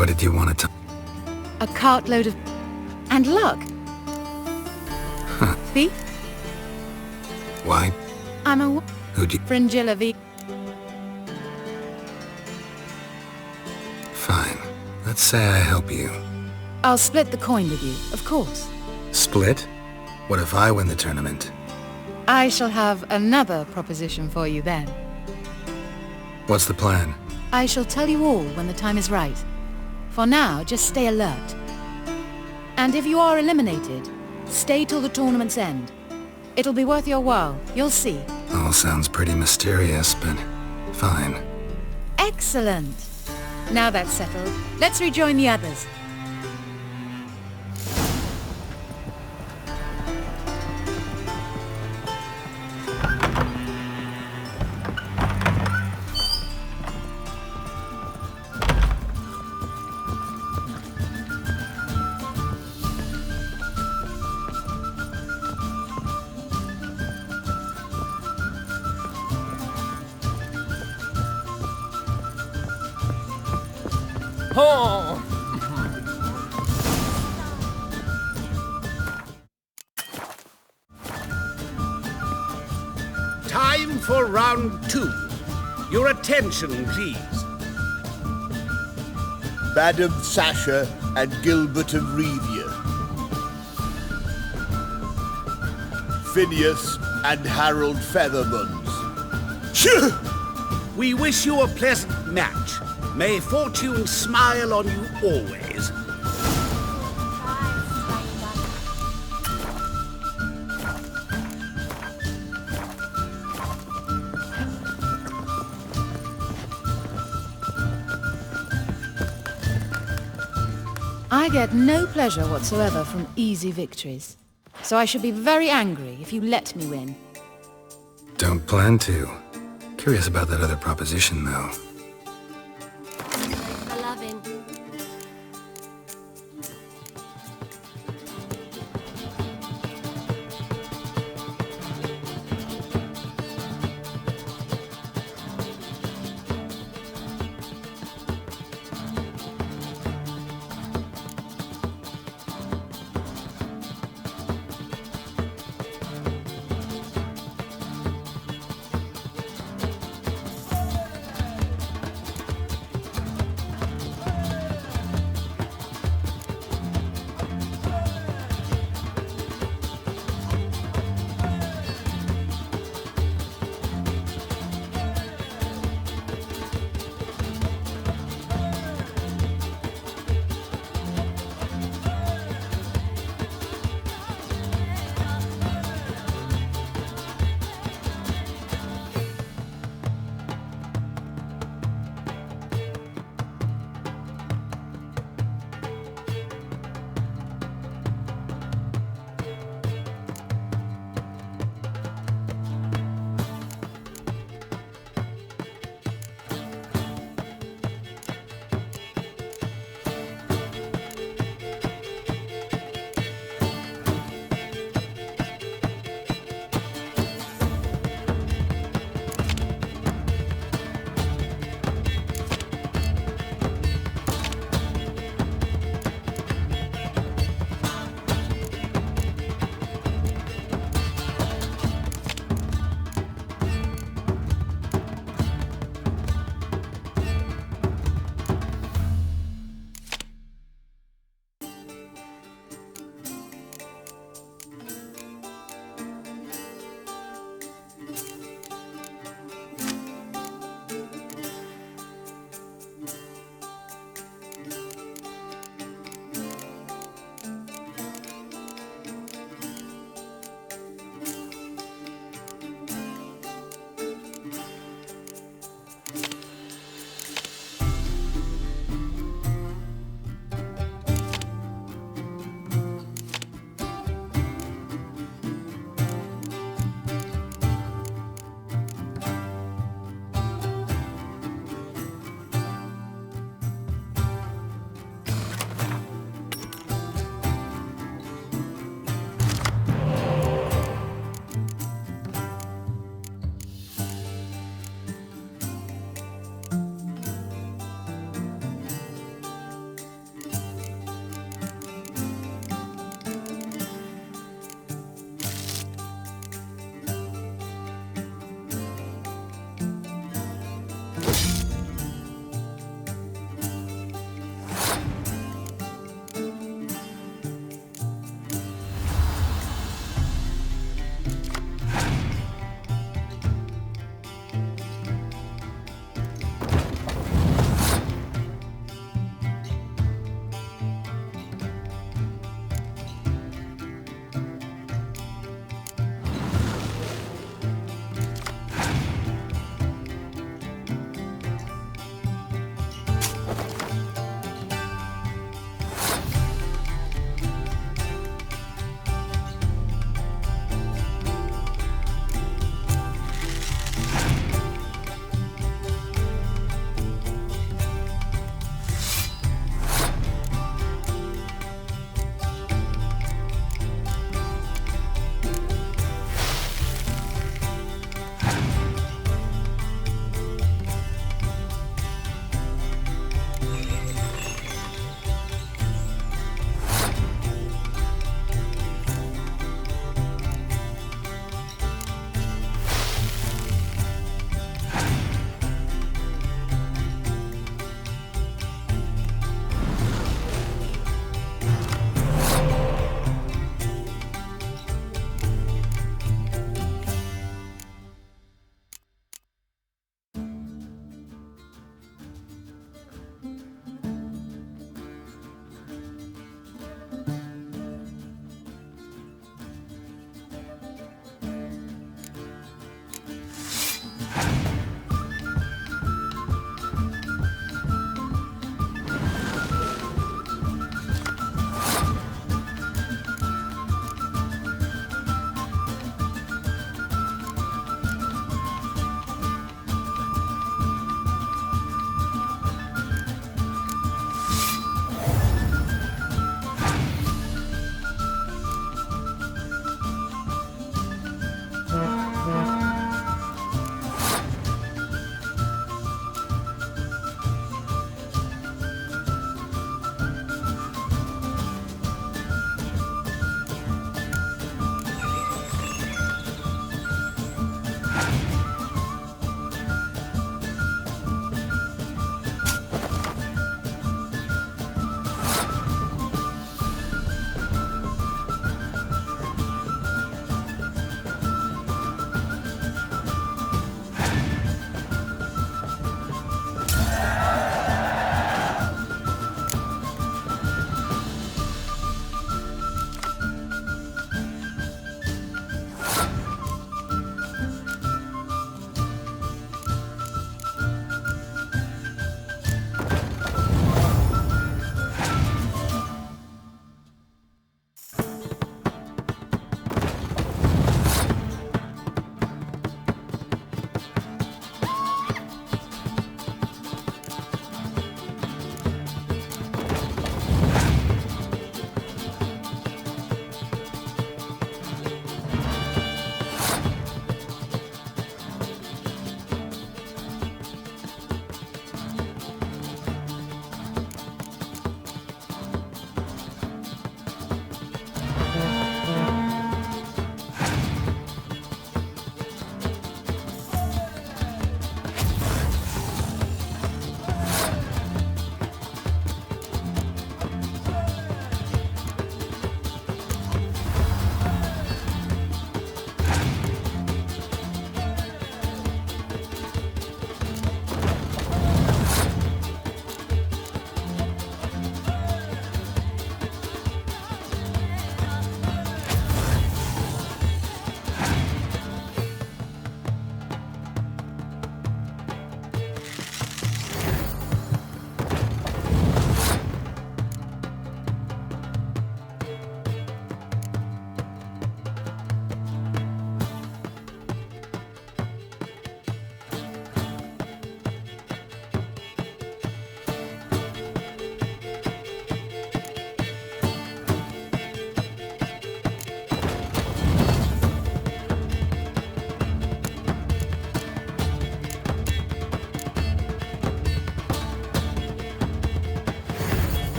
What did you want to tell? A cartload of... and luck. Huh. Thief? Why? I'm a... Who'd you... Fringilla V. Fine. Let's say I help you. I'll split the coin with you, of course. Split? What if I win the tournament? I shall have another proposition for you then. What's the plan? I shall tell you all when the time is right. For now, just stay alert. And if you are eliminated, stay till the tournament's end. It'll be worth your while, you'll see. All sounds pretty mysterious, but fine. Excellent! Now that's settled, let's rejoin the others. Oh! Time for round 2. Your attention, please. Madam Sasha and Gilbert of Rivia. Phineas and Harold Feathermans. We wish you a pleasant match. May fortune smile on you always. I get no pleasure whatsoever from easy victories. So I should be very angry if you let me win. Don't plan to. Curious about that other proposition, though.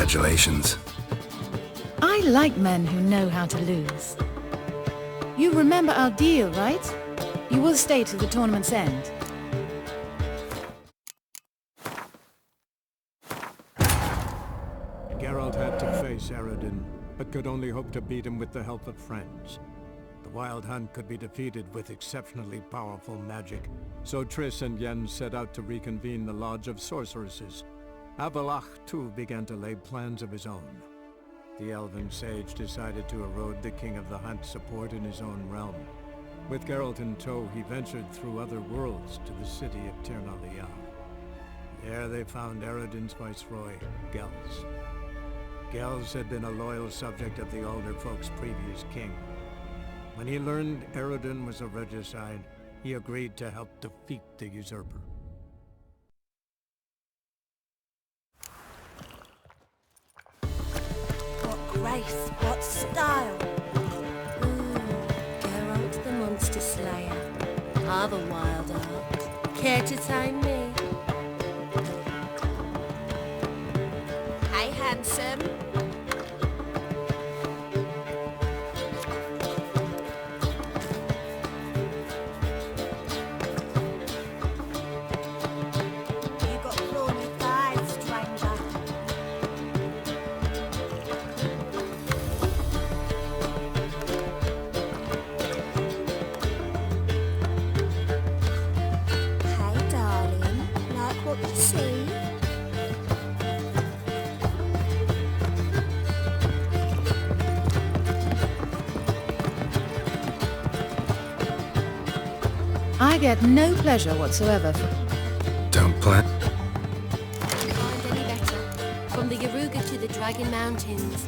Congratulations. I like men who know how to lose. You remember our deal, right? You will stay to the tournament's end. Geralt had to face Eredin, but could only hope to beat him with the help of friends. The Wild Hunt could be defeated with exceptionally powerful magic, so Triss and Yen set out to reconvene the Lodge of Sorceresses. Avallac'h, too, began to lay plans of his own. The elven sage decided to erode the King of the Hunt's support in his own realm. With Geralt in tow, he ventured through other worlds to the city of Tir na Lial. There they found Eredin's viceroy, Gels. Gels had been a loyal subject of the Alder Folk's previous king. When he learned Eredin was a regicide, he agreed to help defeat the usurper. What grace, what style! Geralt the monster slayer. I've a wild art. Care to tame me? Hey, handsome. You got thorny thighs, stranger. Hey, darling. Like what you see? I get no pleasure whatsoever from... Don't plan. Find any better? From the Yaruga to the Dragon Mountains.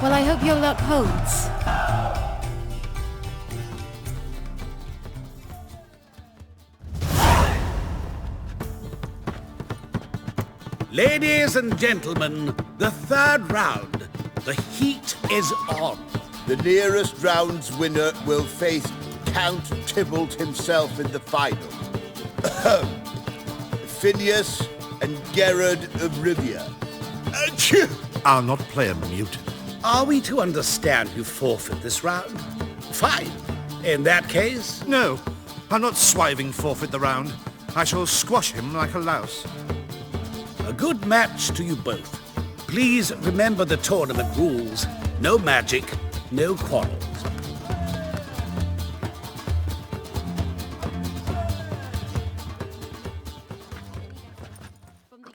Well, I hope your luck holds. Ladies and gentlemen, the third round. The heat is on. The nearest round's winner will face Count Tybalt himself in the final. Phineas and Geralt of Rivia. Achoo! I'll not play a mute. Are we to understand you forfeit this round? Fine. In that case... No, I'll not swiving forfeit the round. I shall squash him like a louse. A good match to you both. Please remember the tournament rules. No magic, no quarrels.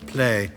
Play.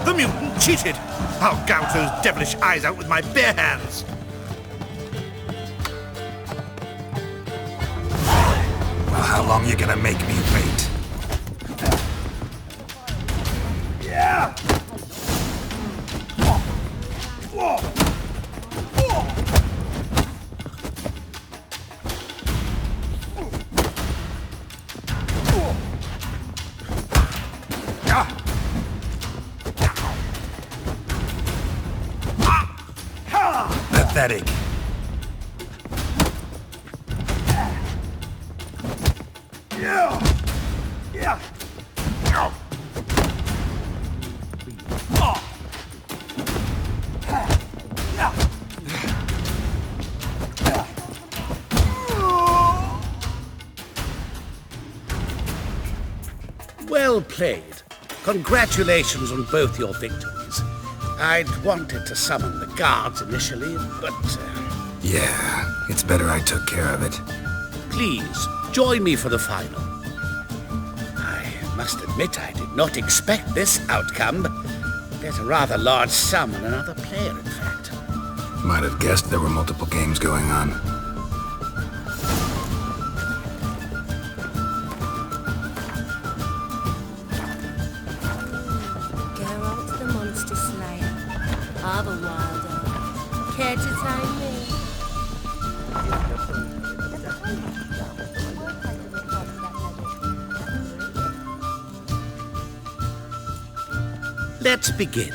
The mutant cheated! I'll gouge those devilish eyes out with my bare hands! Well, how long you gonna make me wait? Yeah! Pathetic. Well played. Congratulations on both your victories. I'd wanted to summon the guards initially, but... Yeah, it's better I took care of it. Please, join me for the final. I must admit I did not expect this outcome. There's a rather large sum on another player, in fact. Might have guessed there were multiple games going on. Geralt the monster slayer. Of a wild earth. Care to tame me? Let's begin.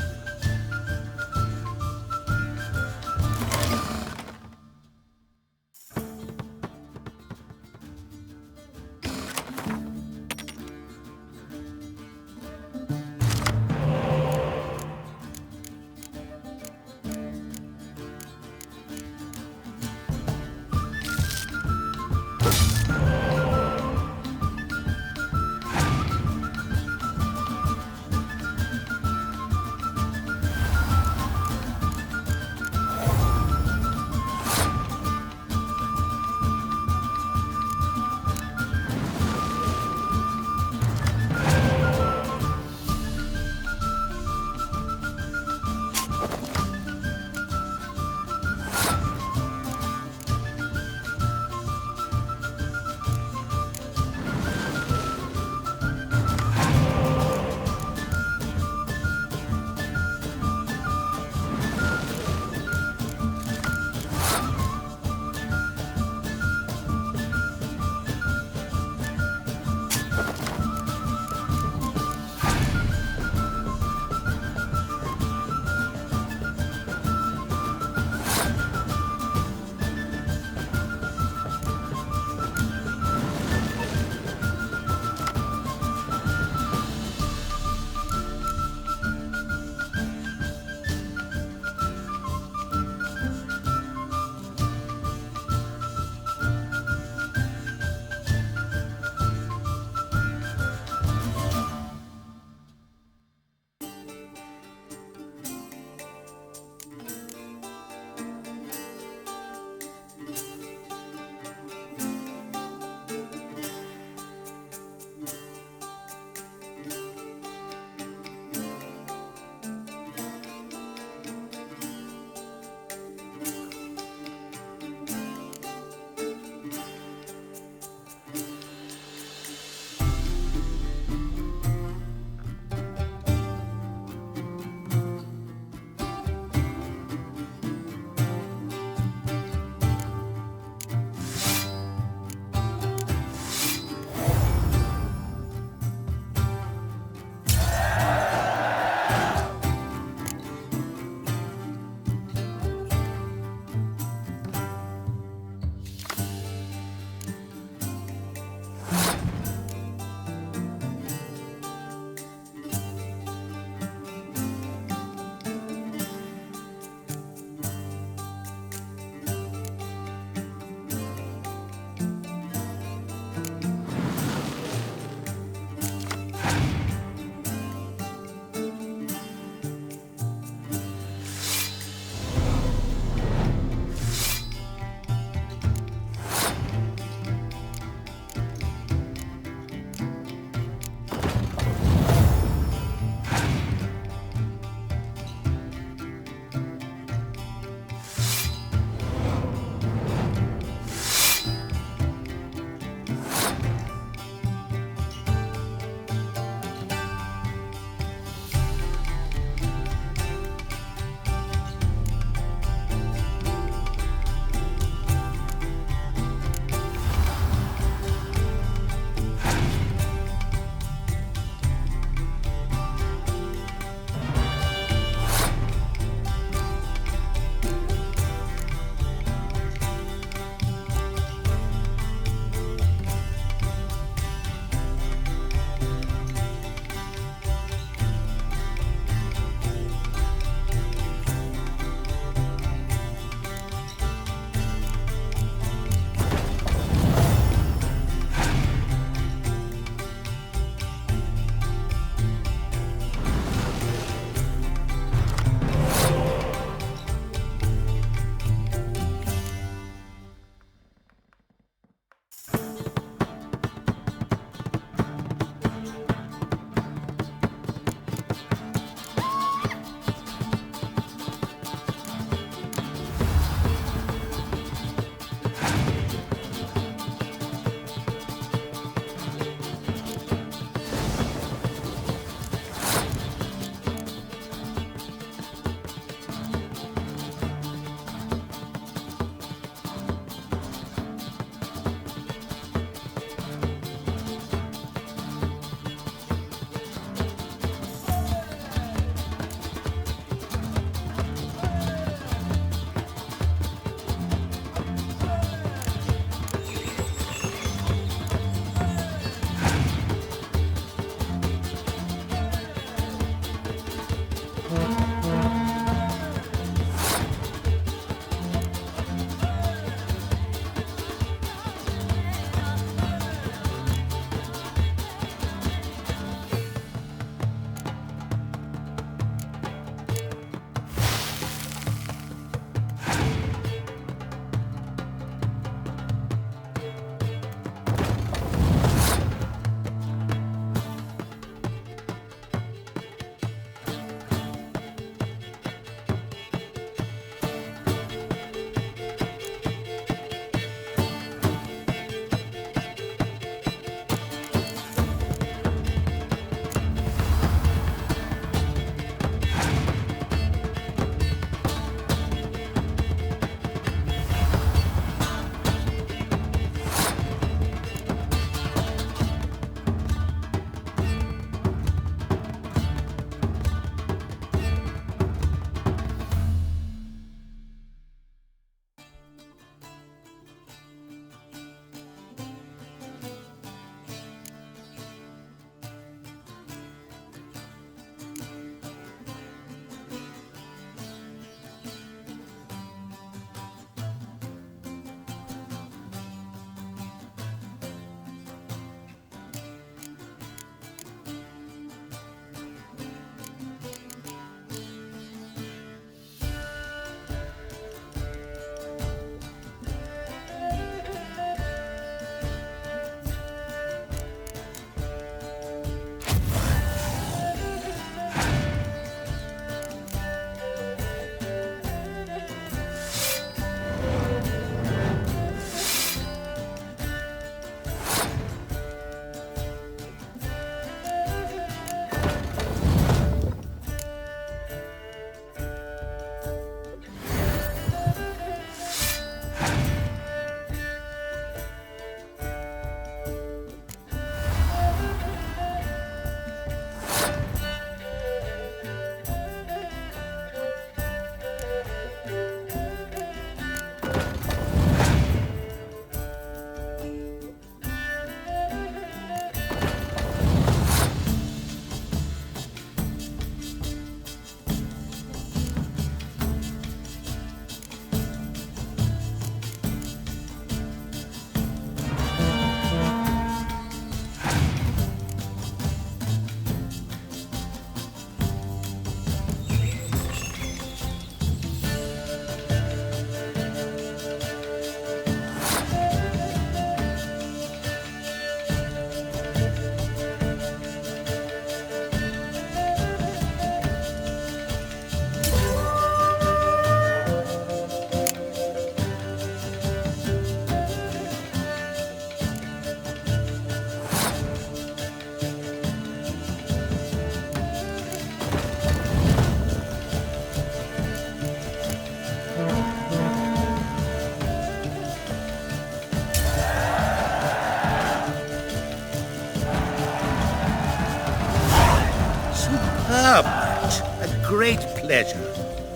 such a great pleasure.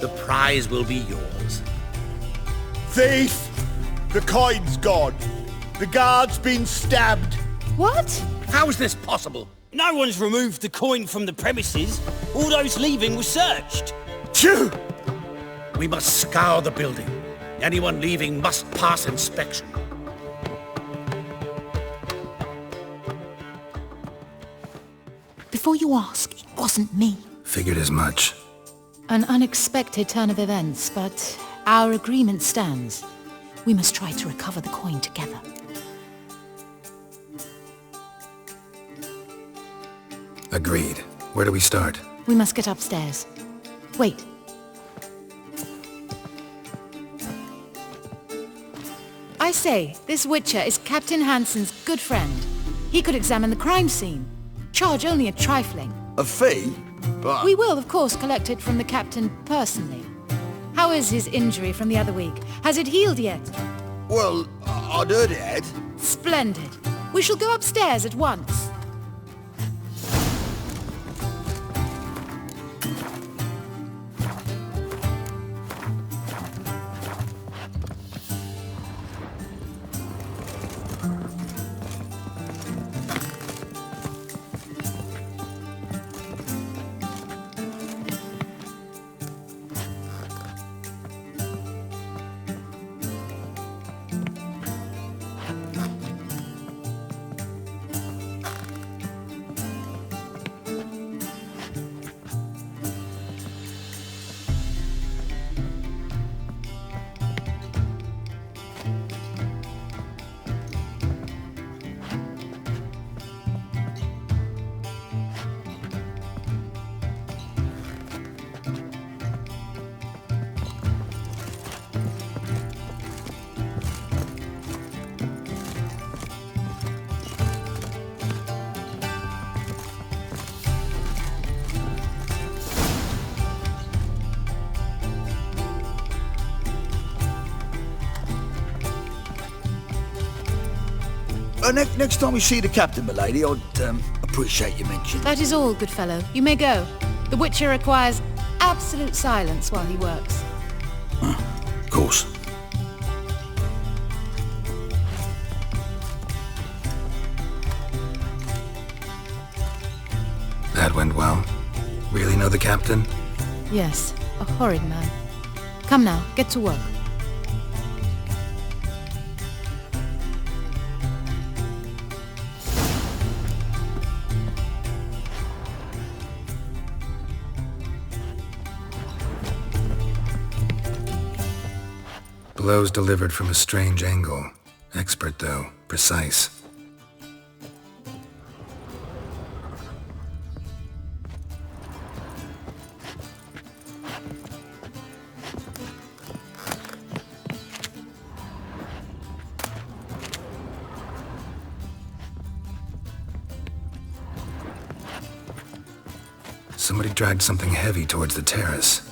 The prize will be yours. Thief! The coin's gone. The guard's been stabbed. What? How is this possible? No one's removed the coin from the premises. All those leaving were searched. Phew! We must scour the building. Anyone leaving must pass inspection. Before you ask, it wasn't me. Figured as much. An unexpected turn of events, but our agreement stands. We must try to recover the coin together. Agreed. Where do we start? We must get upstairs. Wait. I say, this Witcher is Captain Hansen's good friend. He could examine the crime scene. Charge only a trifling. A fee? But... We will, of course, collect it from the captain personally. How is his injury from the other week? Has it healed yet? Well, I'd heard it had. Splendid. We shall go upstairs at once. Next time we see the captain, milady, I'd appreciate you mentioning. That is all, good fellow. You may go. The Witcher requires absolute silence while he works. Of course. That went well. Really know the captain? Yes, a horrid man. Come now, get to work. Blows delivered from a strange angle. Expert, though. Precise. Somebody dragged something heavy towards the terrace.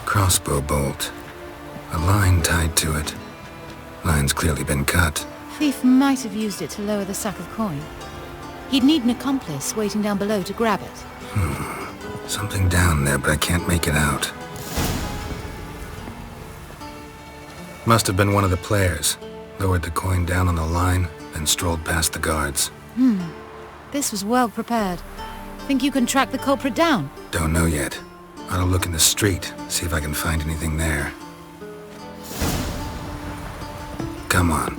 Crossbow bolt. A line tied to it. Line's clearly been cut. Thief might have used it to lower the sack of coin. He'd need an accomplice waiting down below to grab it. Something down there, but I can't make it out. Must have been one of the players. Lowered the coin down on the line, then strolled past the guards. This was well prepared. Think you can track the culprit down? Don't know yet. Ought to look in the street, see if I can find anything there. Come on.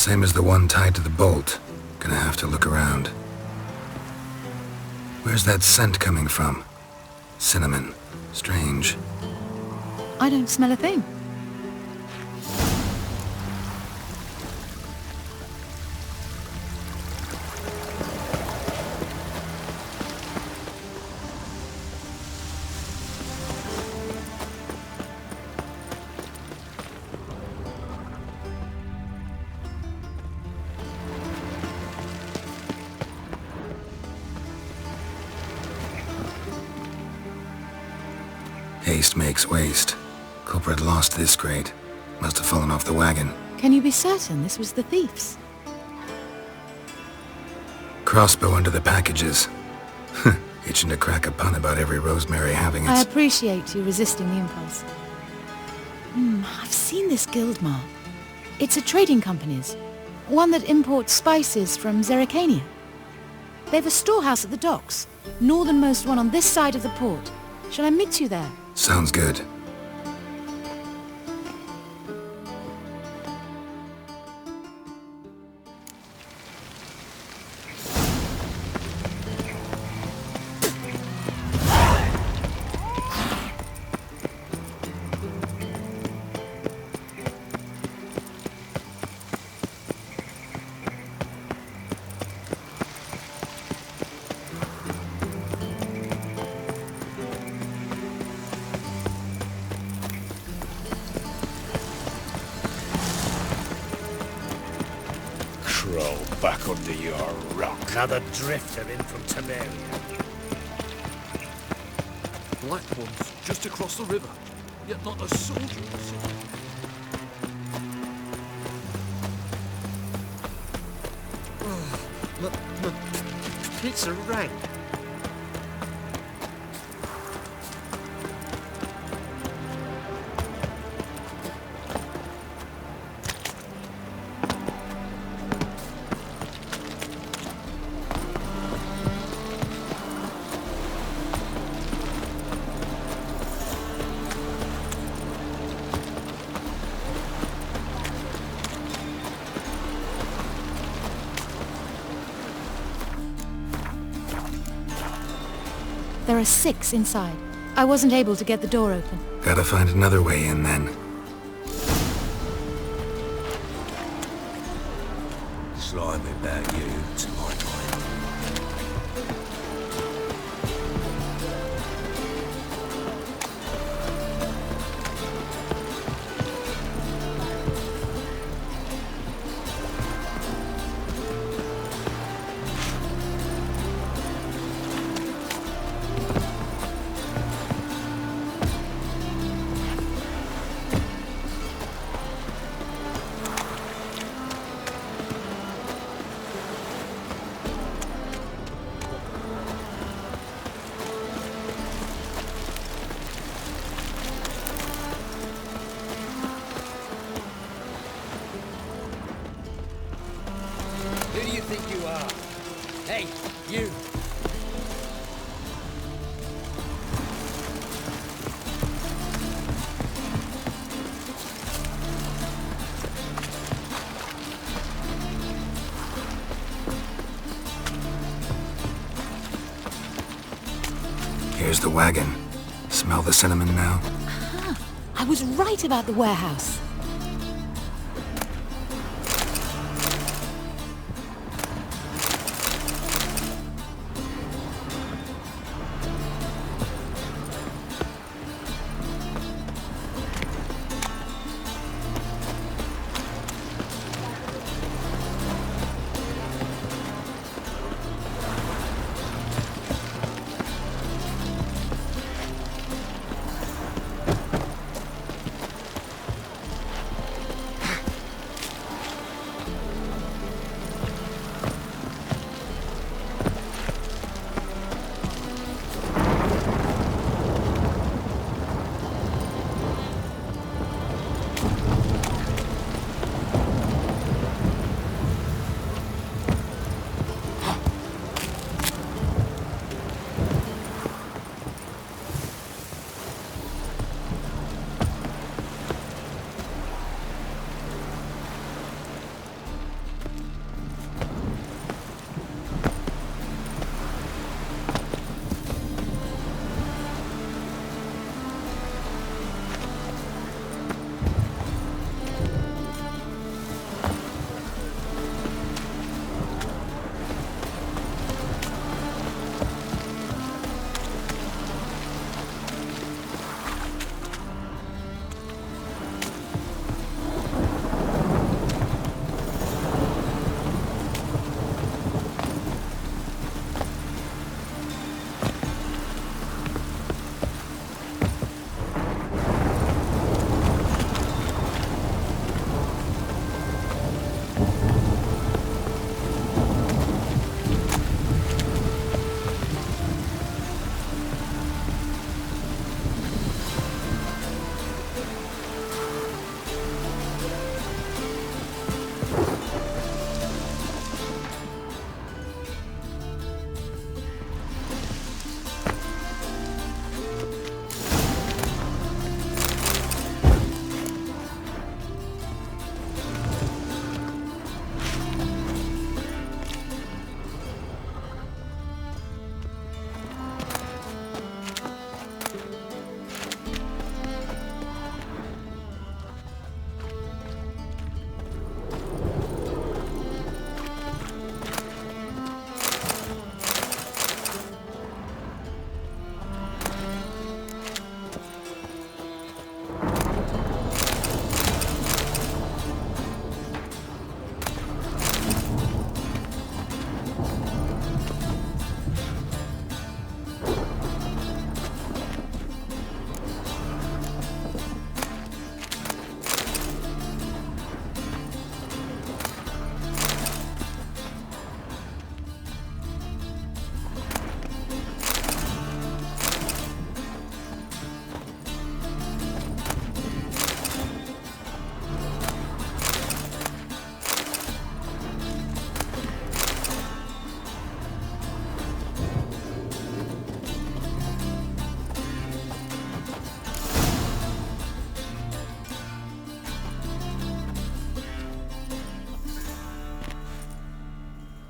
Same as the one tied to the bolt. Gonna have to look around. Where's that scent coming from? Cinnamon. Strange. I don't smell a thing. Haste makes waste. Culprit lost this crate. Must have fallen off the wagon. Can you be certain this was the thief's? Crossbow under the packages. Itching to crack a pun about every rosemary having I its... appreciate you resisting the impulse. I've seen this guild mark. It's a trading company's. One that imports spices from Zerrikania. They've a storehouse at the docks. Northernmost one on this side of the port. Shall I meet you there? Sounds good. Back under your rock. Another drifter in from Temeria. Black ones just across the river, yet not a soldier in sight. It's a rank. There are 6 inside. I wasn't able to get the door open. Gotta find another way in then. Slimy about you, to my mind. Who do you think you are? Hey, you! Here's the wagon. Smell the cinnamon now? I was right about the warehouse.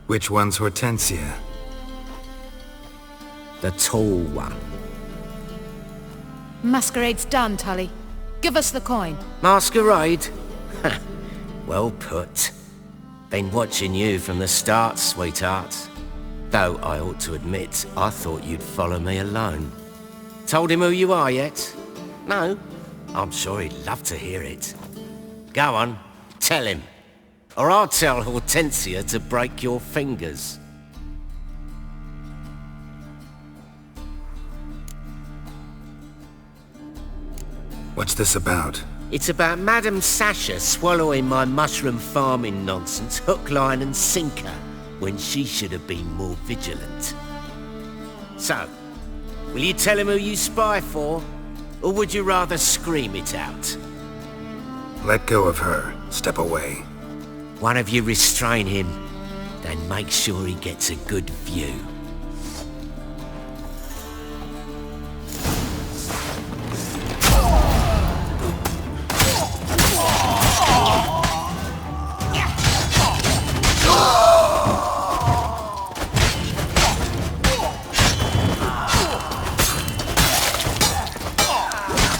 Which one's Hortensia? The tall one. Masquerade's done, Tully. Give us the coin. Masquerade? Well put. Been watching you from the start, sweetheart. Though I ought to admit, I thought you'd follow me alone. Told him who you are yet? No? I'm sure he'd love to hear it. Go on, tell him. Or I'll tell Hortensia to break your fingers. What's this about? It's about Madame Sasha swallowing my mushroom farming nonsense hook, line and sinker when she should have been more vigilant. So, will you tell him who you spy for? Or would you rather scream it out? Let go of her. Step away. One of you restrain him, then make sure he gets a good view.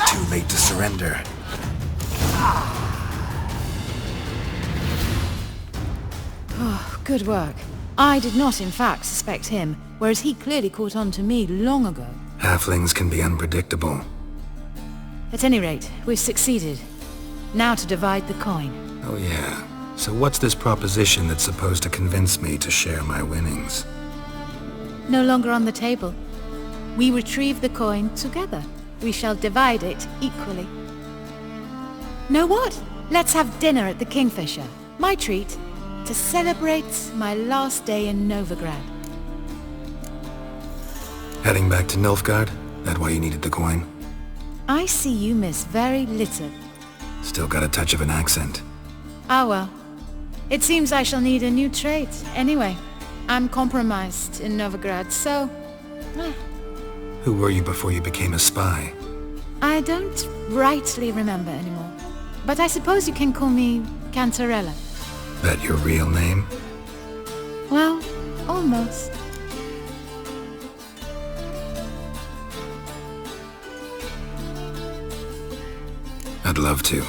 Too late to surrender. Oh, good work. I did not, in fact, suspect him, whereas he clearly caught on to me long ago. Halflings can be unpredictable. At any rate, we've succeeded. Now to divide the coin. Oh yeah. So what's this proposition that's supposed to convince me to share my winnings? No longer on the table. We retrieve the coin together. We shall divide it equally. Know what? Let's have dinner at the Kingfisher. My treat. To celebrate my last day in Novigrad. Heading back to Nilfgaard? That why you needed the coin? I see you miss very little. Still got a touch of an accent. Ah well. It seems I shall need a new trait. Anyway, I'm compromised in Novigrad, so... Who were you before you became a spy? I don't rightly remember anymore. But I suppose you can call me Cantarella. That your real name? Well, almost. I'd love to.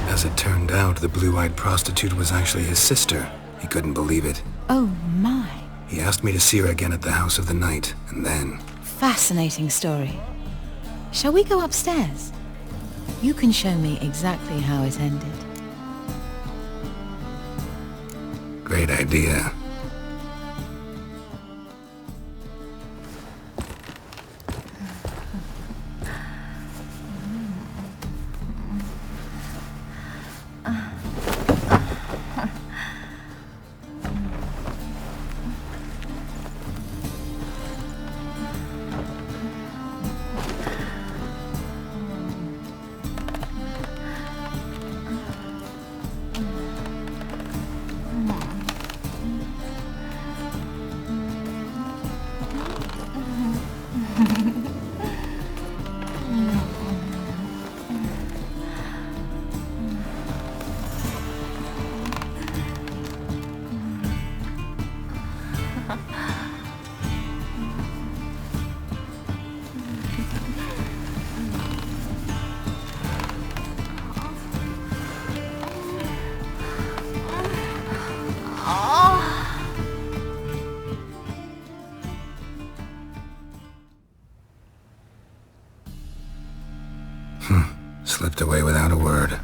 As it turned out, the blue-eyed prostitute was actually his sister. He couldn't believe it. Oh my. He asked me to see her again at the House of the Night, and then... Fascinating story. Shall we go upstairs? You can show me exactly how it ended. Great idea. Slipped away without a word.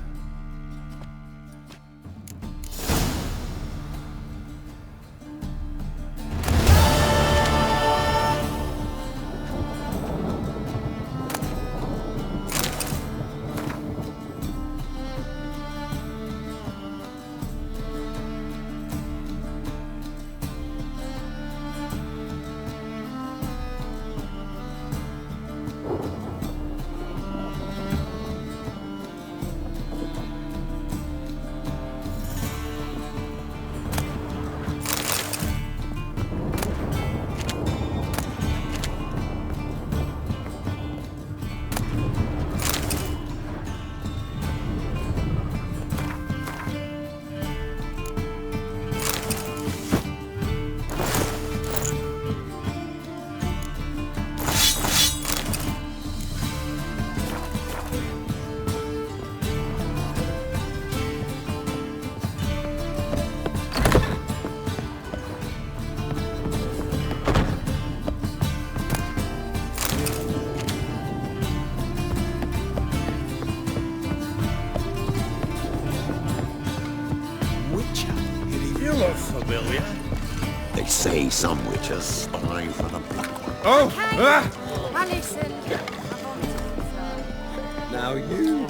you of familiar? They say some witches spy for the Black One. Oh! Now listen. Now you